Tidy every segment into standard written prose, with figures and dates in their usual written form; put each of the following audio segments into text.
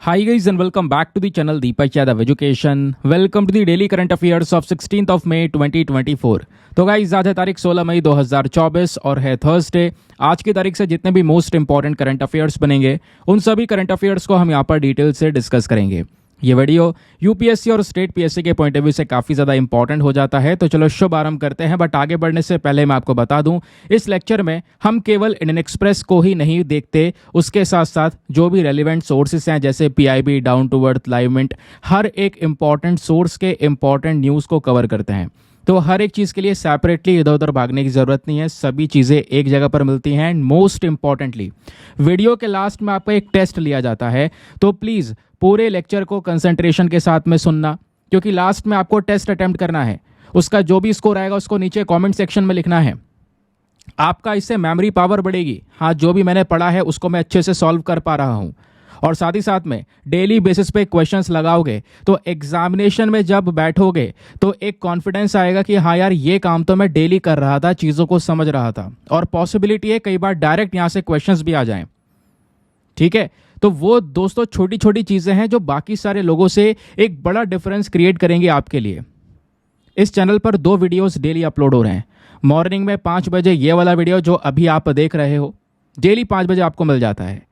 Hi guys and welcome back to the channel Deepak Yadav Education. Welcome to the daily current affairs of 16th of May 2024. तो guys आज है तारीख 16 मई 2024 और है Thursday. आज की तारीख से जितने भी मोस्ट इंपॉर्टेंट करंट अफेयर्स बनेंगे उन सभी करंट अफेयर्स को हम यहाँ पर डिटेल से डिस्कस करेंगे। ये वीडियो यूपीएससी और स्टेट पीएससी के पॉइंट ऑफ व्यू से काफ़ी ज़्यादा इंपॉर्टेंट हो जाता है। तो चलो शुभ आरंभ करते हैं। बट आगे बढ़ने से पहले मैं आपको बता दूं, इस लेक्चर में हम केवल इंडियन एक्सप्रेस को ही नहीं देखते, उसके साथ साथ जो भी रेलिवेंट सोर्सेस हैं जैसे PIB, Down to Earth, Live Mint, हर एक इंपॉर्टेंट सोर्स के इंपॉर्टेंट न्यूज़ को कवर करते हैं। तो हर एक चीज़ के लिए सेपरेटली इधर उधर भागने की ज़रूरत नहीं है, सभी चीज़ें एक जगह पर मिलती हैं। एंड मोस्ट इंपॉर्टेंटली वीडियो के लास्ट में आपका एक टेस्ट लिया जाता है, तो प्लीज़ पूरे लेक्चर को कंसंट्रेशन के साथ में सुनना, क्योंकि लास्ट में आपको टेस्ट अटेम्प्ट करना है। उसका जो भी स्कोर आएगा उसको नीचे कमेंट सेक्शन में लिखना है। आपका इससे मेमोरी पावर बढ़ेगी। हाँ, जो भी मैंने पढ़ा है उसको मैं अच्छे से सॉल्व कर पा रहा हूँ, और साथ ही साथ में डेली बेसिस पे क्वेश्चंस लगाओगे तो एग्जामिनेशन में जब बैठोगे तो एक कॉन्फिडेंस आएगा कि हाँ यार, ये काम तो मैं डेली कर रहा था, चीज़ों को समझ रहा था। और पॉसिबिलिटी है कई बार डायरेक्ट यहाँ से क्वेश्चंस भी आ जाएं। ठीक है, तो वो दोस्तों छोटी छोटी चीज़ें हैं जो बाकी सारे लोगों से एक बड़ा डिफरेंस क्रिएट करेंगे आपके लिए। इस चैनल पर 2 वीडियोस डेली अपलोड हो रहे हैं। मॉर्निंग में 5 बजे ये वाला वीडियो जो अभी आप देख रहे हो, डेली 5 बजे आपको मिल जाता है।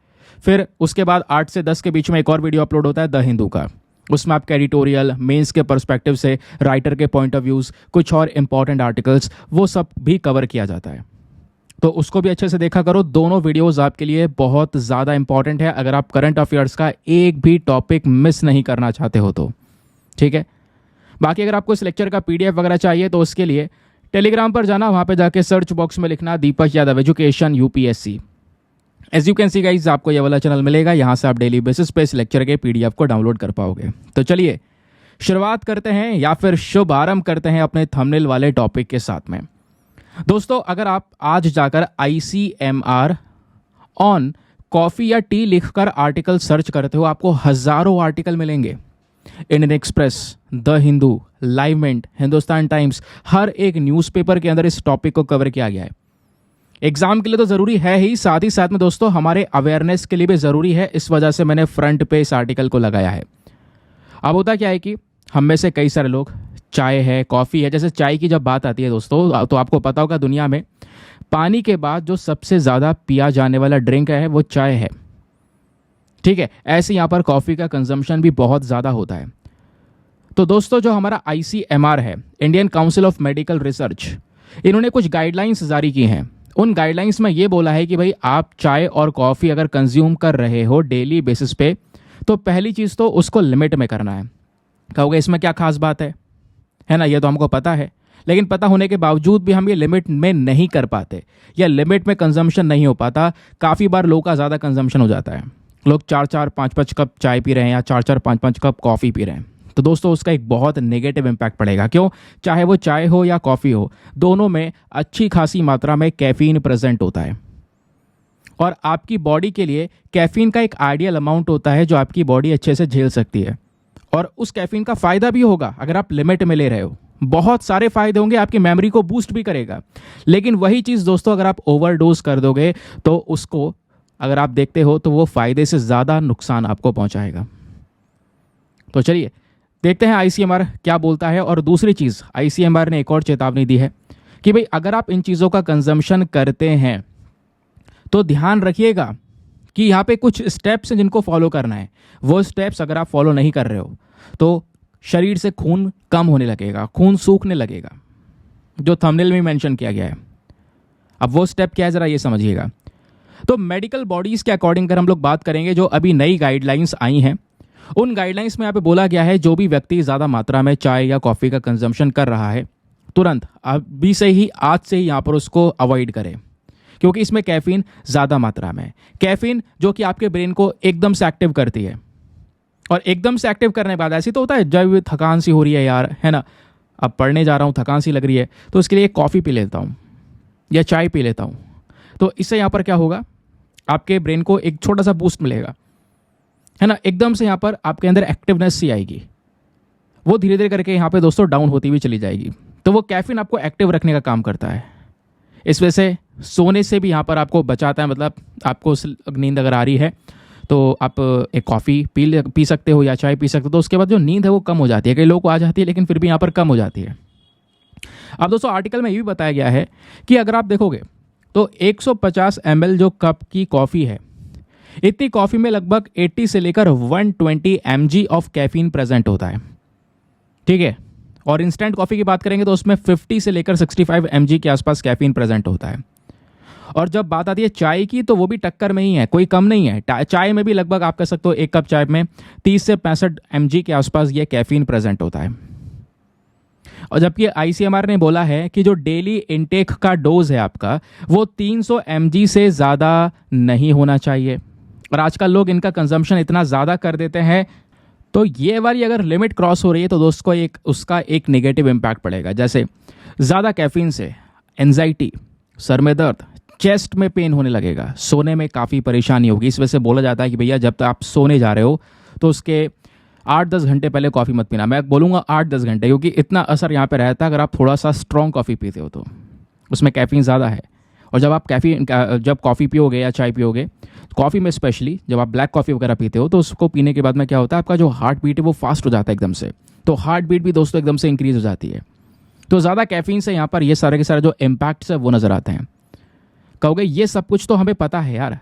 फिर उसके बाद 8 से 10 के बीच में एक और वीडियो अपलोड होता है द हिंदू का। उसमें आपका एडिटोरियल, मेंस के पर्सपेक्टिव से, राइटर के पॉइंट ऑफ व्यूज़, कुछ और इंपॉर्टेंट आर्टिकल्स, वो सब भी कवर किया जाता है। तो उसको भी अच्छे से देखा करो। दोनों वीडियोस आपके लिए बहुत ज़्यादा इंपॉर्टेंट है अगर आप करंट अफेयर्स का एक भी टॉपिक मिस नहीं करना चाहते हो तो। ठीक है, बाकी अगर आपको इस लेक्चर का पीडीएफ वगैरह चाहिए तो उसके लिए टेलीग्राम पर जाना, वहाँ पे जाके सर्च बॉक्स में लिखना Deepak Yadav education UPSC. As you can see guys, आपको ये वाला चैनल मिलेगा, यहाँ से आप डेली बेसिस पे इस लेक्चर के पीडीएफ को डाउनलोड कर पाओगे। तो चलिए शुरुआत करते हैं, या फिर शुभ आरंभ करते हैं अपने थंबनेल वाले टॉपिक के साथ में। दोस्तों, अगर आप आज जाकर ICMR ऑन कॉफ़ी या टी लिखकर आर्टिकल सर्च करते हो, आपको हज़ारों आर्टिकल मिलेंगे। Indian Express, the Hindu, Live Mint, Hindustan Times, हर एक न्यूज़पेपर के अंदर इस टॉपिक को कवर किया गया है। एग्जाम के लिए तो ज़रूरी है ही, साथ ही साथ में दोस्तों हमारे अवेयरनेस के लिए भी ज़रूरी है। इस वजह से मैंने फ्रंट पे इस आर्टिकल को लगाया है। अब होता क्या है कि हम में से कई सारे लोग चाय है, कॉफ़ी है, जैसे चाय की जब बात आती है दोस्तों, तो आपको पता होगा दुनिया में पानी के बाद जो सबसे ज़्यादा पिया जाने वाला ड्रिंक है वो चाय है। ठीक है, ऐसे यहाँ पर कॉफ़ी का कंजम्पशन भी बहुत ज़्यादा होता है। तो दोस्तों, जो हमारा ICMR है, Indian council of medical research, इन्होंने कुछ गाइडलाइंस जारी की हैं। उन गाइडलाइंस में ये बोला है कि भाई आप चाय और कॉफ़ी अगर कंज्यूम कर रहे हो डेली बेसिस पे, तो पहली चीज़ तो उसको लिमिट में करना है। कहोगे इसमें क्या खास बात है ना, ये तो हमको पता है, लेकिन पता होने के बावजूद भी हम ये लिमिट में नहीं कर पाते, या लिमिट में कंजम्पशन नहीं हो पाता। काफ़ी बार लोगों का ज़्यादा कंजम्पशन हो जाता है, लोग 4-4, 5-5 कप चाय पी रहे हैं या 4-4, 5-5 कप कॉफ़ी पी रहे हैं। तो दोस्तों उसका एक बहुत नेगेटिव इम्पैक्ट पड़ेगा। क्यों? चाहे वो चाय हो या कॉफ़ी हो, दोनों में अच्छी खासी मात्रा में कैफीन प्रेजेंट होता है, और आपकी बॉडी के लिए कैफीन का एक आइडियल अमाउंट होता है जो आपकी बॉडी अच्छे से झेल सकती है। और उस कैफीन का फ़ायदा भी होगा अगर आप लिमिट में ले रहे हो, बहुत सारे फ़ायदे होंगे, आपकी मेमोरी को बूस्ट भी करेगा। लेकिन वही चीज़ दोस्तों अगर आप ओवरडोज कर दोगे तो उसको अगर आप देखते हो तो वो फ़ायदे से ज़्यादा नुकसान आपको पहुंचाएगा। तो चलिए देखते हैं ICMR क्या बोलता है। और दूसरी चीज़, ICMR ने एक और चेतावनी दी है कि भाई अगर आप इन चीज़ों का कंजम्पशन करते हैं तो ध्यान रखिएगा कि यहाँ पे कुछ स्टेप्स हैं जिनको फॉलो करना है। वो स्टेप्स अगर आप फॉलो नहीं कर रहे हो तो शरीर से खून कम होने लगेगा, खून सूखने लगेगा, जो थंबनेल में मेंशन किया गया है। अब वो स्टेप क्या है ज़रा ये समझिएगा। तो मेडिकल बॉडीज़ के अकॉर्डिंग अगर हम लोग बात करेंगे, जो अभी नई गाइडलाइंस आई हैं, उन गाइडलाइंस में यहाँ पे बोला गया है जो भी व्यक्ति ज़्यादा मात्रा में चाय या कॉफ़ी का कंजम्पशन कर रहा है, तुरंत अभी से ही, आज से ही यहाँ पर उसको अवॉइड करें, क्योंकि इसमें कैफीन ज़्यादा मात्रा में है। कैफीन जो कि आपके ब्रेन को एकदम से एक्टिव करती है, और एकदम से एक्टिव करने के बाद ऐसी तो होता है जब थकान सी हो रही है यार, है ना, अब पढ़ने जा रहा हूँ, थकान सी लग रही है, तो इसके लिए कॉफ़ी पी लेता हूँ या चाय पी लेता हूँ। तो इससे यहाँ पर क्या होगा, आपके ब्रेन को एक छोटा सा बूस्ट मिलेगा, है ना, एकदम से यहाँ पर आपके अंदर एक्टिवनेस सी आएगी। वो धीरे धीरे करके यहाँ पे दोस्तों डाउन होती हुई चली जाएगी। तो वो कैफीन आपको एक्टिव रखने का काम करता है। इस वजह से सोने से भी यहाँ पर आपको बचाता है, मतलब आपको नींद अगर आ रही है तो आप एक कॉफ़ी पी सकते हो या चाय पी सकते हो, तो उसके बाद जो नींद है वो कम हो जाती है। कई लोगों को आ जाती है लेकिन फिर भी यहाँ पर कम हो जाती है। अब दोस्तों आर्टिकल में ये भी बताया गया है कि अगर आप देखोगे तो 150 ml जो कप की कॉफ़ी है, इतनी कॉफ़ी में लगभग 80 से लेकर 120 mg ऑफ कैफीन प्रेजेंट होता है। ठीक है, और इंस्टेंट कॉफ़ी की बात करेंगे तो उसमें 50 से लेकर 65 mg के आसपास कैफीन प्रेजेंट होता है। और जब बात आती है चाय की तो वो भी टक्कर में ही है, कोई कम नहीं है। चाय में भी लगभग आप कह सकते हो एक कप चाय में 30 से 65 mg के आसपास ये कैफीन प्रेजेंट होता है। और जबकि आईसीएमआर ने बोला है कि जो डेली इनटेक का डोज है आपका वो 300 mg से ज़्यादा नहीं होना चाहिए। और आजकल लोग इनका कंजम्पशन इतना ज़्यादा कर देते हैं, तो ये वाली अगर लिमिट क्रॉस हो रही है तो दोस्तों उसका एक नेगेटिव इम्पैक्ट पड़ेगा। जैसे ज़्यादा कैफीन से एंजाइटी, सर में दर्द, चेस्ट में पेन होने लगेगा, सोने में काफ़ी परेशानी होगी। इस वजह से बोला जाता है कि भैया जब तक आप सोने जा रहे हो तो उसके 8-10 घंटे पहले कॉफ़ी मत पीना। मैं बोलूँगा 8-10 घंटे, क्योंकि इतना असर यहाँ पे रहता है अगर आप थोड़ा सा स्ट्रॉन्ग कॉफ़ी पीते हो तो उसमें कैफीन ज़्यादा है। और जब आप जब कॉफ़ी पियोगे या चाय पियोगे, कॉफ़ी में स्पेशली जब आप ब्लैक कॉफ़ी वगैरह पीते हो तो उसको पीने के बाद में क्या होता है, आपका जो हार्ट बीट है वो फास्ट हो जाता है एकदम से। तो हार्ट बीट भी दोस्तों एकदम से इंक्रीज़ हो जाती है। तो ज़्यादा कैफीन से यहाँ पर ये सारे के सारे जो इम्पैक्ट्स है वो नज़र आते हैं। कहोगे ये सब कुछ तो हमें पता है यार,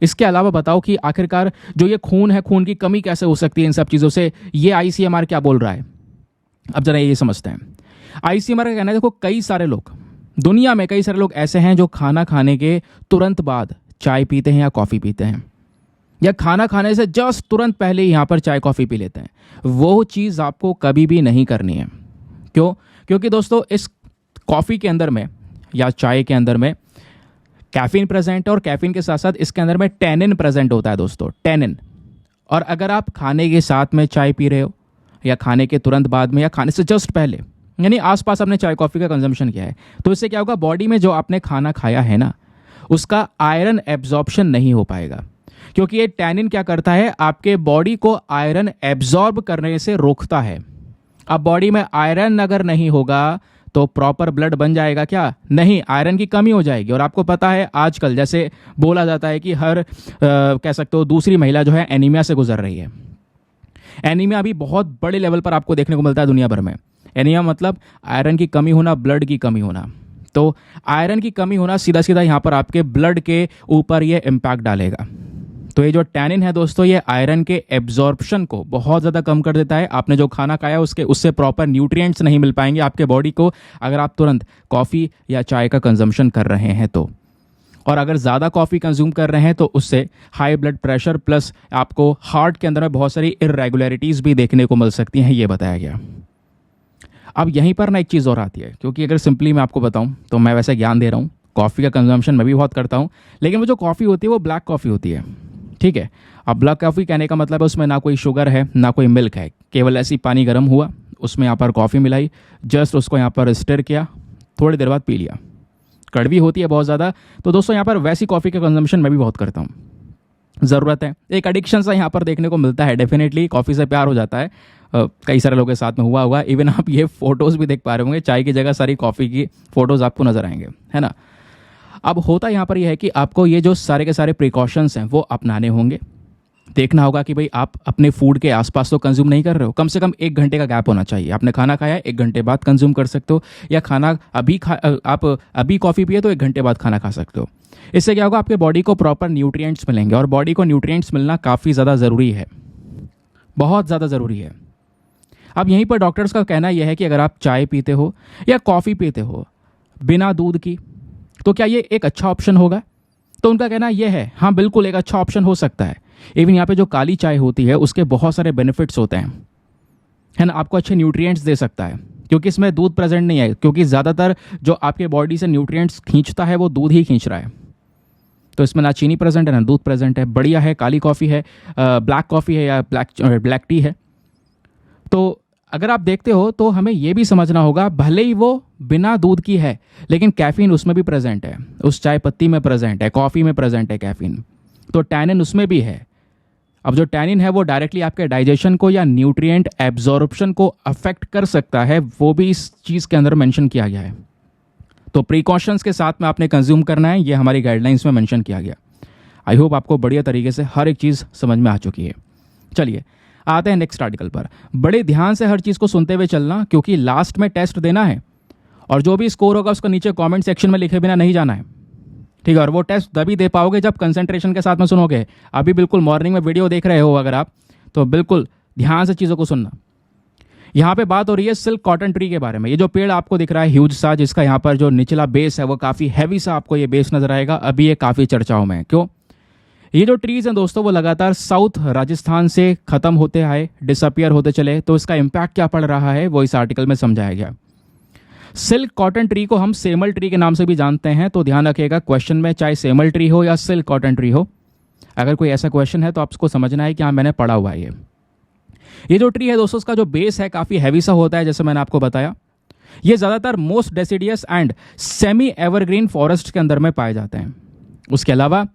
इसके अलावा बताओ कि आखिरकार जो ये खून है, खून की कमी कैसे हो सकती है इन सब चीज़ों से, ये आईसीएमआर क्या बोल रहा है। अब जरा ये समझते हैं। आईसीएमआर का कहना है, देखो कई सारे लोग दुनिया में, कई सारे लोग ऐसे हैं जो खाना खाने के तुरंत बाद चाय पीते हैं या कॉफ़ी पीते हैं, या खाना खाने से जस्ट तुरंत पहले ही यहाँ पर चाय कॉफ़ी पी लेते हैं। वो चीज़ आपको कभी भी नहीं करनी है। क्यों? क्योंकि दोस्तों इस कॉफ़ी के अंदर में या चाय के अंदर में कैफीन प्रेजेंट है, और कैफीन के साथ साथ इसके अंदर में टैनिन प्रेजेंट होता है दोस्तों, टैनिन। और अगर आप खाने के साथ में चाय पी रहे हो या खाने के तुरंत बाद में या खाने से जस्ट पहले, यानी आसपास आपने चाय कॉफ़ी का कंजम्पशन किया है, तो इससे क्या होगा, बॉडी में जो आपने खाना खाया है ना उसका आयरन एब्जॉर्प्शन नहीं हो पाएगा। क्योंकि ये टैनिन क्या करता है, आपके बॉडी को आयरन एब्जॉर्ब करने से रोकता है। अब बॉडी में आयरन अगर नहीं होगा तो प्रॉपर ब्लड बन जाएगा क्या? नहीं, आयरन की कमी हो जाएगी। और आपको पता है आजकल जैसे बोला जाता है कि हर कह सकते हो दूसरी महिला जो है एनीमिया से गुजर रही है। एनीमिया अभी बहुत बड़े लेवल पर आपको देखने को मिलता है दुनिया भर में। एनीमिया मतलब आयरन की कमी होना, ब्लड की कमी होना। तो आयरन की कमी होना सीधा सीधा यहाँ पर आपके ब्लड के ऊपर ये इम्पैक्ट डालेगा। तो ये जो टैनिन है दोस्तों, ये आयरन के एब्जॉर्प्शन को बहुत ज़्यादा कम कर देता है। आपने जो खाना खाया उससे प्रॉपर न्यूट्रिएंट्स नहीं मिल पाएंगे आपके बॉडी को अगर आप तुरंत कॉफ़ी या चाय का कंजम्पशन कर रहे हैं तो। और अगर ज़्यादा कॉफ़ी कंज्यूम कर रहे हैं तो उससे हाई ब्लड प्रेशर प्लस आपको हार्ट के अंदर में बहुत सारी इरेगुलरिटीज़ भी देखने को मिल सकती हैं, ये बताया गया। अब यहीं पर ना एक चीज़ और आती है, क्योंकि अगर सिंपली मैं आपको बताऊं तो मैं वैसे ज्ञान दे रहा हूं, कॉफ़ी का कंजम्पशन मैं भी बहुत करता हूं, लेकिन वो जो कॉफ़ी होती है वो ब्लैक कॉफ़ी होती है। ठीक है, अब ब्लैक कॉफ़ी कहने का मतलब है उसमें ना कोई शुगर है ना कोई मिल्क है, केवल ऐसी पानी गर्म हुआ, उसमें यहाँ पर कॉफ़ी मिलाई, जस्ट उसको यहाँ पर स्टर किया, थोड़ी देर बाद पी लिया। कड़वी होती है बहुत ज़्यादा। तो दोस्तों यहाँ पर वैसी कॉफ़ी का कंजम्पशन मैं भी बहुत करता हूँ। ज़रूरत है, एक एडिक्शन सा यहाँ पर देखने को मिलता है। डेफिनेटली कॉफ़ी से प्यार हो जाता है, कई सारे लोगों के साथ में हुआ होगा। इवन आप ये फ़ोटोज़ भी देख पा रहे होंगे, चाय की जगह सारी कॉफ़ी की फ़ोटोज़ आपको नज़र आएंगे, है ना। अब होता यहाँ पर यह है कि आपको ये जो सारे के सारे प्रिकॉशंस हैं वो अपनाने होंगे। देखना होगा कि भाई आप अपने फूड के आसपास तो कंज्यूम नहीं कर रहे हो। कम से कम 1 घंटे का गैप होना चाहिए। आपने खाना खाया 1 घंटे बाद कंज्यूम कर सकते हो, या खाना आप अभी कॉफ़ी पिए तो 1 घंटे बाद खाना खा सकते हो। इससे क्या होगा, आपके बॉडी को प्रॉपर न्यूट्रिएंट्स मिलेंगे, और बॉडी को न्यूट्रिएंट्स मिलना काफ़ी ज़्यादा ज़रूरी है, बहुत ज़्यादा ज़रूरी है। अब यहीं पर डॉक्टर्स का कहना यह है कि अगर आप चाय पीते हो या कॉफ़ी पीते हो बिना दूध की, तो क्या ये एक अच्छा ऑप्शन होगा? तो उनका कहना यह है, हाँ बिल्कुल एक अच्छा ऑप्शन हो सकता है। इवन यहाँ पे जो काली चाय होती है उसके बहुत सारे बेनिफिट्स होते हैं, है ना। आपको अच्छे न्यूट्रिएंट्स दे सकता है क्योंकि इसमें दूध प्रेजेंट नहीं है, क्योंकि ज़्यादातर जो आपके बॉडी से न्यूट्रिएंट्स खींचता है वो दूध ही खींच रहा है। तो इसमें ना चीनी प्रेजेंट है ना दूध प्रेजेंट है। बढ़िया है, काली कॉफ़ी है, ब्लैक कॉफ़ी है या ब्लैक टी है। तो अगर आप देखते हो तो हमें यह भी समझना होगा, भले ही वो बिना दूध की है लेकिन कैफीन उसमें भी प्रेजेंट है, उस चाय पत्ती में प्रेजेंट है, कॉफ़ी में प्रेजेंट है कैफीन। तो टैनिन उसमें भी है। अब जो टैनिन है वो डायरेक्टली आपके डाइजेशन को या न्यूट्रिएंट एब्जॉर्प्शन को अफेक्ट कर सकता है, वो भी इस चीज़ के अंदर मेंशन किया गया है। तो प्रिकॉशंस के साथ में आपने कंज्यूम करना है, ये हमारी गाइडलाइंस में मेंशन किया गया। आई होप आपको बढ़िया तरीके से हर एक चीज़ समझ में आ चुकी है। चलिए आते हैं नेक्स्ट आर्टिकल पर। बड़े ध्यान से हर चीज़ को सुनते हुए चलना, क्योंकि लास्ट में टेस्ट देना है और जो भी स्कोर होगा उसको नीचे कमेंट सेक्शन में लिखे बिना नहीं जाना है, ठीक है। और वो टेस्ट तभी दे पाओगे जब कंसंट्रेशन के साथ में सुनोगे। अभी बिल्कुल मॉर्निंग में वीडियो देख रहे हो अगर आप, तो बिल्कुल ध्यान से चीज़ों को सुनना। यहाँ पे बात हो रही है सिल्क कॉटन ट्री के बारे में। ये जो पेड़ आपको दिख रहा है ह्यूज सा, जिसका यहाँ पर जो निचला बेस है वो काफ़ी हैवी सा आपको ये बेस नजर आएगा। अभी ये काफ़ी चर्चाओं में है। क्यों? ये जो ट्रीज हैं दोस्तों वो लगातार साउथ राजस्थान से खत्म होते आए, डिसअपियर होते चले, तो इसका इम्पैक्ट क्या पड़ रहा है वो इस आर्टिकल में समझाया गया। सिल्क कॉटन ट्री को हम सेमल ट्री के नाम से भी जानते हैं, तो ध्यान रखिएगा क्वेश्चन में चाहे सेमल ट्री हो या सिल्क कॉटन ट्री हो, अगर कोई ऐसा क्वेश्चन है तो आपको समझना है कि हाँ मैंने पढ़ा हुआ है। ये जो ट्री है दोस्तों उसका जो बेस है काफ़ी हैवी सा होता है, जैसे मैंने आपको बताया। ये ज़्यादातर most deciduous and semi evergreen forest के अंदर में पाए जाते हैं। उसके अलावा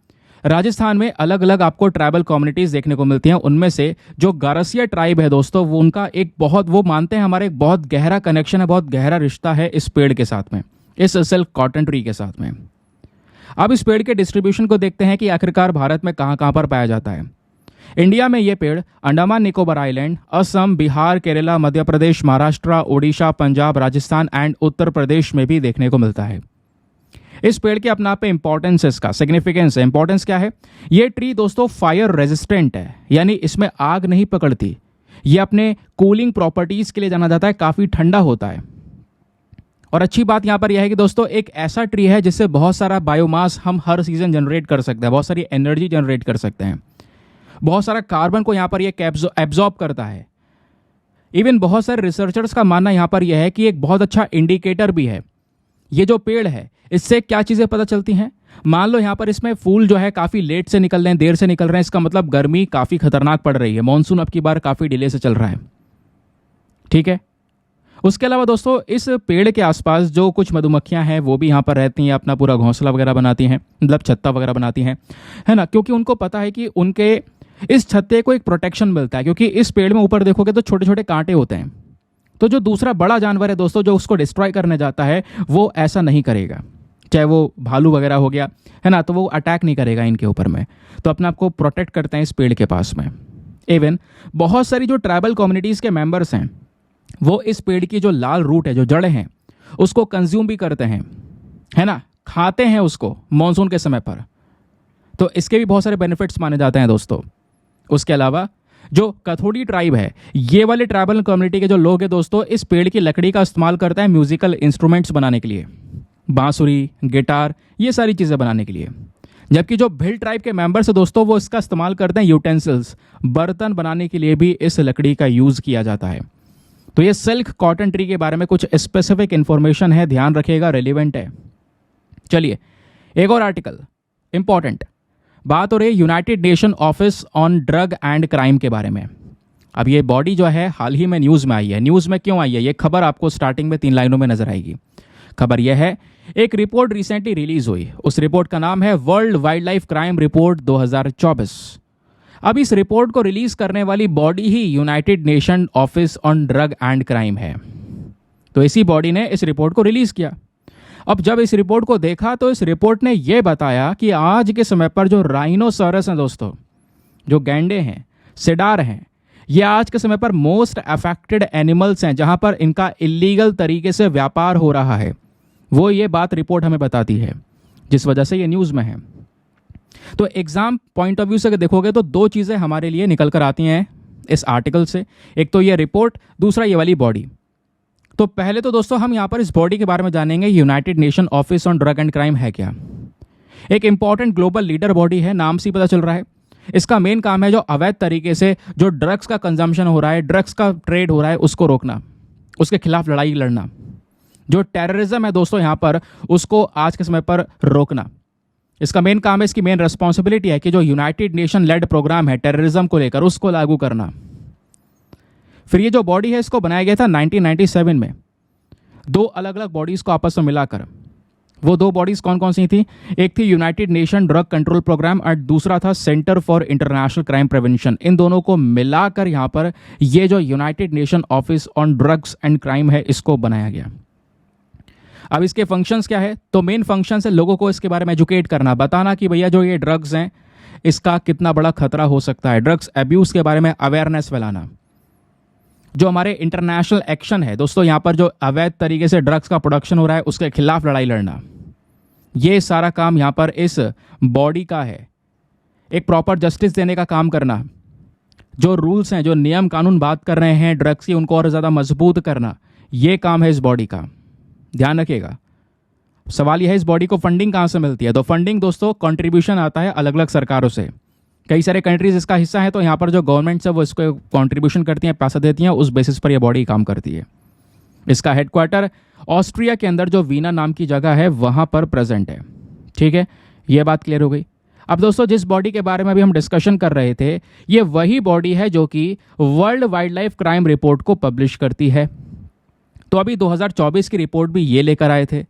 राजस्थान में अलग अलग आपको ट्राइबल कम्युनिटीज़ देखने को मिलती हैं। उनमें से जो गारसिया ट्राइब है दोस्तों, वो उनका एक बहुत, वो मानते हैं हमारे एक बहुत गहरा कनेक्शन है, बहुत गहरा रिश्ता है इस पेड़ के साथ में, इस सिल्क कॉटन ट्री के साथ में। अब इस पेड़ के डिस्ट्रीब्यूशन को देखते हैं कि आखिरकार भारत में कहाँ कहाँ पर पाया जाता है। इंडिया में ये पेड़ अंडमान निकोबार आइलैंड, असम, बिहार, केरला, मध्य प्रदेश, महाराष्ट्र, ओडिशा, पंजाब, राजस्थान एंड उत्तर प्रदेश में भी देखने को मिलता है। इस पेड़ के अपने आप पे इंपॉर्टेंस है, इसका सिग्निफिकेंस है। इंपॉर्टेंस क्या है? ये ट्री दोस्तों फायर रेजिस्टेंट है, यानी इसमें आग नहीं पकड़ती। ये अपने कूलिंग प्रॉपर्टीज के लिए जाना जाता है, काफ़ी ठंडा होता है। और अच्छी बात यहाँ पर यह है कि दोस्तों एक ऐसा ट्री है जिससे बहुत सारा बायोमास हम हर सीजन जनरेट कर सकते हैं, बहुत सारी एनर्जी जनरेट कर सकते हैं, बहुत सारा कार्बन को यहाँ पर ये एब्जॉर्ब करता है। इवन बहुत सारे रिसर्चर्स का मानना यहाँ पर यह है कि एक बहुत अच्छा इंडिकेटर भी है। ये जो पेड़ है इससे क्या चीज़ें पता चलती हैं? मान लो यहाँ पर इसमें फूल जो है काफ़ी लेट से निकल रहे हैं, देर से निकल रहे हैं, इसका मतलब गर्मी काफ़ी खतरनाक पड़ रही है, मॉनसून अब की बार काफ़ी डिले से चल रहा है, ठीक है। उसके अलावा दोस्तों इस पेड़ के आसपास जो कुछ मधुमक्खियां हैं वो भी यहाँ पर रहती हैं, अपना पूरा घोंसला वगैरह बनाती हैं, मतलब छत्ता वगैरह बनाती हैं, है ना, क्योंकि उनको पता है कि उनके इस छत्ते को एक प्रोटेक्शन मिलता है। क्योंकि इस पेड़ में ऊपर देखोगे तो छोटे छोटे कांटे होते हैं, तो जो दूसरा बड़ा जानवर है दोस्तों जो उसको डिस्ट्रॉय करने जाता है वो ऐसा नहीं करेगा, चाहे वो भालू वगैरह हो गया, है ना, तो वो अटैक नहीं करेगा इनके ऊपर में, तो अपने आप को प्रोटेक्ट करते हैं इस पेड़ के पास में। इवन बहुत सारी जो ट्राइबल कम्युनिटीज़ के मेंबर्स हैं वो इस पेड़ की जो लाल रूट है, जो जड़ें हैं, उसको कंज्यूम भी करते हैं, है ना, खाते हैं उसको मॉनसून के समय पर, तो इसके भी बहुत सारे बेनिफिट्स माने जाते हैं दोस्तों। उसके अलावा जो कथोड़ी ट्राइब है, ये वाले ट्राइबल कम्युनिटी के जो लोग हैं दोस्तों इस पेड़ की लकड़ी का इस्तेमाल करते हैं म्यूजिकल इंस्ट्रूमेंट्स बनाने के लिए, बांसुरी, गिटार, ये सारी चीज़ें बनाने के लिए। जबकि जो भिल ट्राइब के मेंबर्स हैं दोस्तों वो इसका इस्तेमाल करते हैं यूटेंसिल्स, बर्तन बनाने के लिए भी इस लकड़ी का यूज़ किया जाता है। तो ये सिल्क कॉटन ट्री के बारे में कुछ स्पेसिफिक इंफॉर्मेशन है, ध्यान रखिएगा, रेलिवेंट है। चलिए एक और आर्टिकल इंपॉर्टेंट, बात हो रही है United Nation office on drug and crime के बारे में। अब ये बॉडी जो है हाल ही में न्यूज़ में आई है। न्यूज़ में क्यों आई है? ये खबर आपको स्टार्टिंग में 3 लाइनों में नजर आएगी। खबर यह है, एक रिपोर्ट रिसेंटली रिलीज हुई, उस रिपोर्ट का नाम है world wild life crime report 2024। अब इस रिपोर्ट को रिलीज करने वाली body he United Nation office on drug and crime है। तो इसी बॉडी ने इस रिपोर्ट को रिलीज किया। अब जब इस रिपोर्ट को देखा तो इस रिपोर्ट ने यह बताया कि आज के समय पर जो राइनोसॉरस हैं दोस्तों, जो गैंडे हैं, सिडार हैं, ये आज के समय पर मोस्ट अफेक्टेड एनिमल्स हैं जहां पर इनका इलीगल तरीके से व्यापार हो रहा है। वो ये बात रिपोर्ट हमें बताती है, जिस वजह से ये न्यूज़ में है। तो एग्जाम पॉइंट ऑफ व्यू से देखोगे तो 2 चीज़ें हमारे लिए निकल कर आती हैं इस आर्टिकल से, एक तो ये रिपोर्ट, दूसरा ये वाली बॉडी। तो पहले तो दोस्तों हम यहाँ पर इस बॉडी के बारे में जानेंगे, United Nation office on drug and crime है क्या। एक इंपॉर्टेंट ग्लोबल लीडर बॉडी है, नाम से पता चल रहा है। इसका मेन काम है जो अवैध तरीके से जो ड्रग्स का कंजम्पशन हो रहा है, ड्रग्स का ट्रेड हो रहा है, उसको रोकना, उसके खिलाफ लड़ाई लड़ना। जो टेररिज्म है दोस्तों यहाँ पर, उसको आज के समय पर रोकना, इसका मेन काम है। इसकी मेन रिस्पॉन्सिबिलिटी है कि जो यूनाइटेड नेशन लेड प्रोग्राम है टेररिज्म को लेकर, उसको लागू करना। फिर ये जो बॉडी है इसको बनाया गया था 1997 में, 2 अलग अलग बॉडीज को आपस में मिलाकर। वो 2 बॉडीज कौन कौन सी थी? एक थी United Nation drug control programme और दूसरा था centre for international crime prevention. इन दोनों को मिलाकर यहाँ पर ये जो United Nation office on drugs and crime है, इसको बनाया गया। अब इसके फंक्शंस क्या है? तो मेन फंक्शन है लोगों को इसके बारे में एजुकेट करना, बताना कि भैया जो ये ड्रग्स हैं इसका कितना बड़ा खतरा हो सकता है, ड्रग्स एब्यूज़ के बारे में अवेयरनेस फैलाना, जो हमारे इंटरनेशनल एक्शन है दोस्तों, यहाँ पर जो अवैध तरीके से ड्रग्स का प्रोडक्शन हो रहा है उसके खिलाफ लड़ाई लड़ना, ये सारा काम यहाँ पर इस बॉडी का है। एक प्रॉपर जस्टिस देने का काम करना, जो रूल्स हैं, जो नियम कानून बात कर रहे हैं ड्रग्स की, उनको और ज़्यादा मजबूत करना, ये काम है इस बॉडी का। ध्यान रखिएगा। सवाल यह है इस बॉडी को फंडिंग कहाँ से मिलती है? तो फंडिंग दोस्तों कंट्रीब्यूशन आता है अलग अलग सरकारों से। कई सारे कंट्रीज इसका हिस्सा है, तो यहाँ पर जो गवर्नमेंट्स है वो इसको कंट्रीब्यूशन करती हैं, पैसा देती हैं, उस बेसिस पर यह बॉडी काम करती है। इसका हेडक्वार्टर ऑस्ट्रिया के अंदर जो वीना नाम की जगह है वहाँ पर प्रेजेंट है। ठीक है, ये बात क्लियर हो गई। अब दोस्तों जिस बॉडी के बारे में अभी हम डिस्कशन कर रहे थे, ये वही बॉडी है जो कि world wild life crime report को पब्लिश करती है। तो अभी 2024 की रिपोर्ट भी ये लेकर आए थे।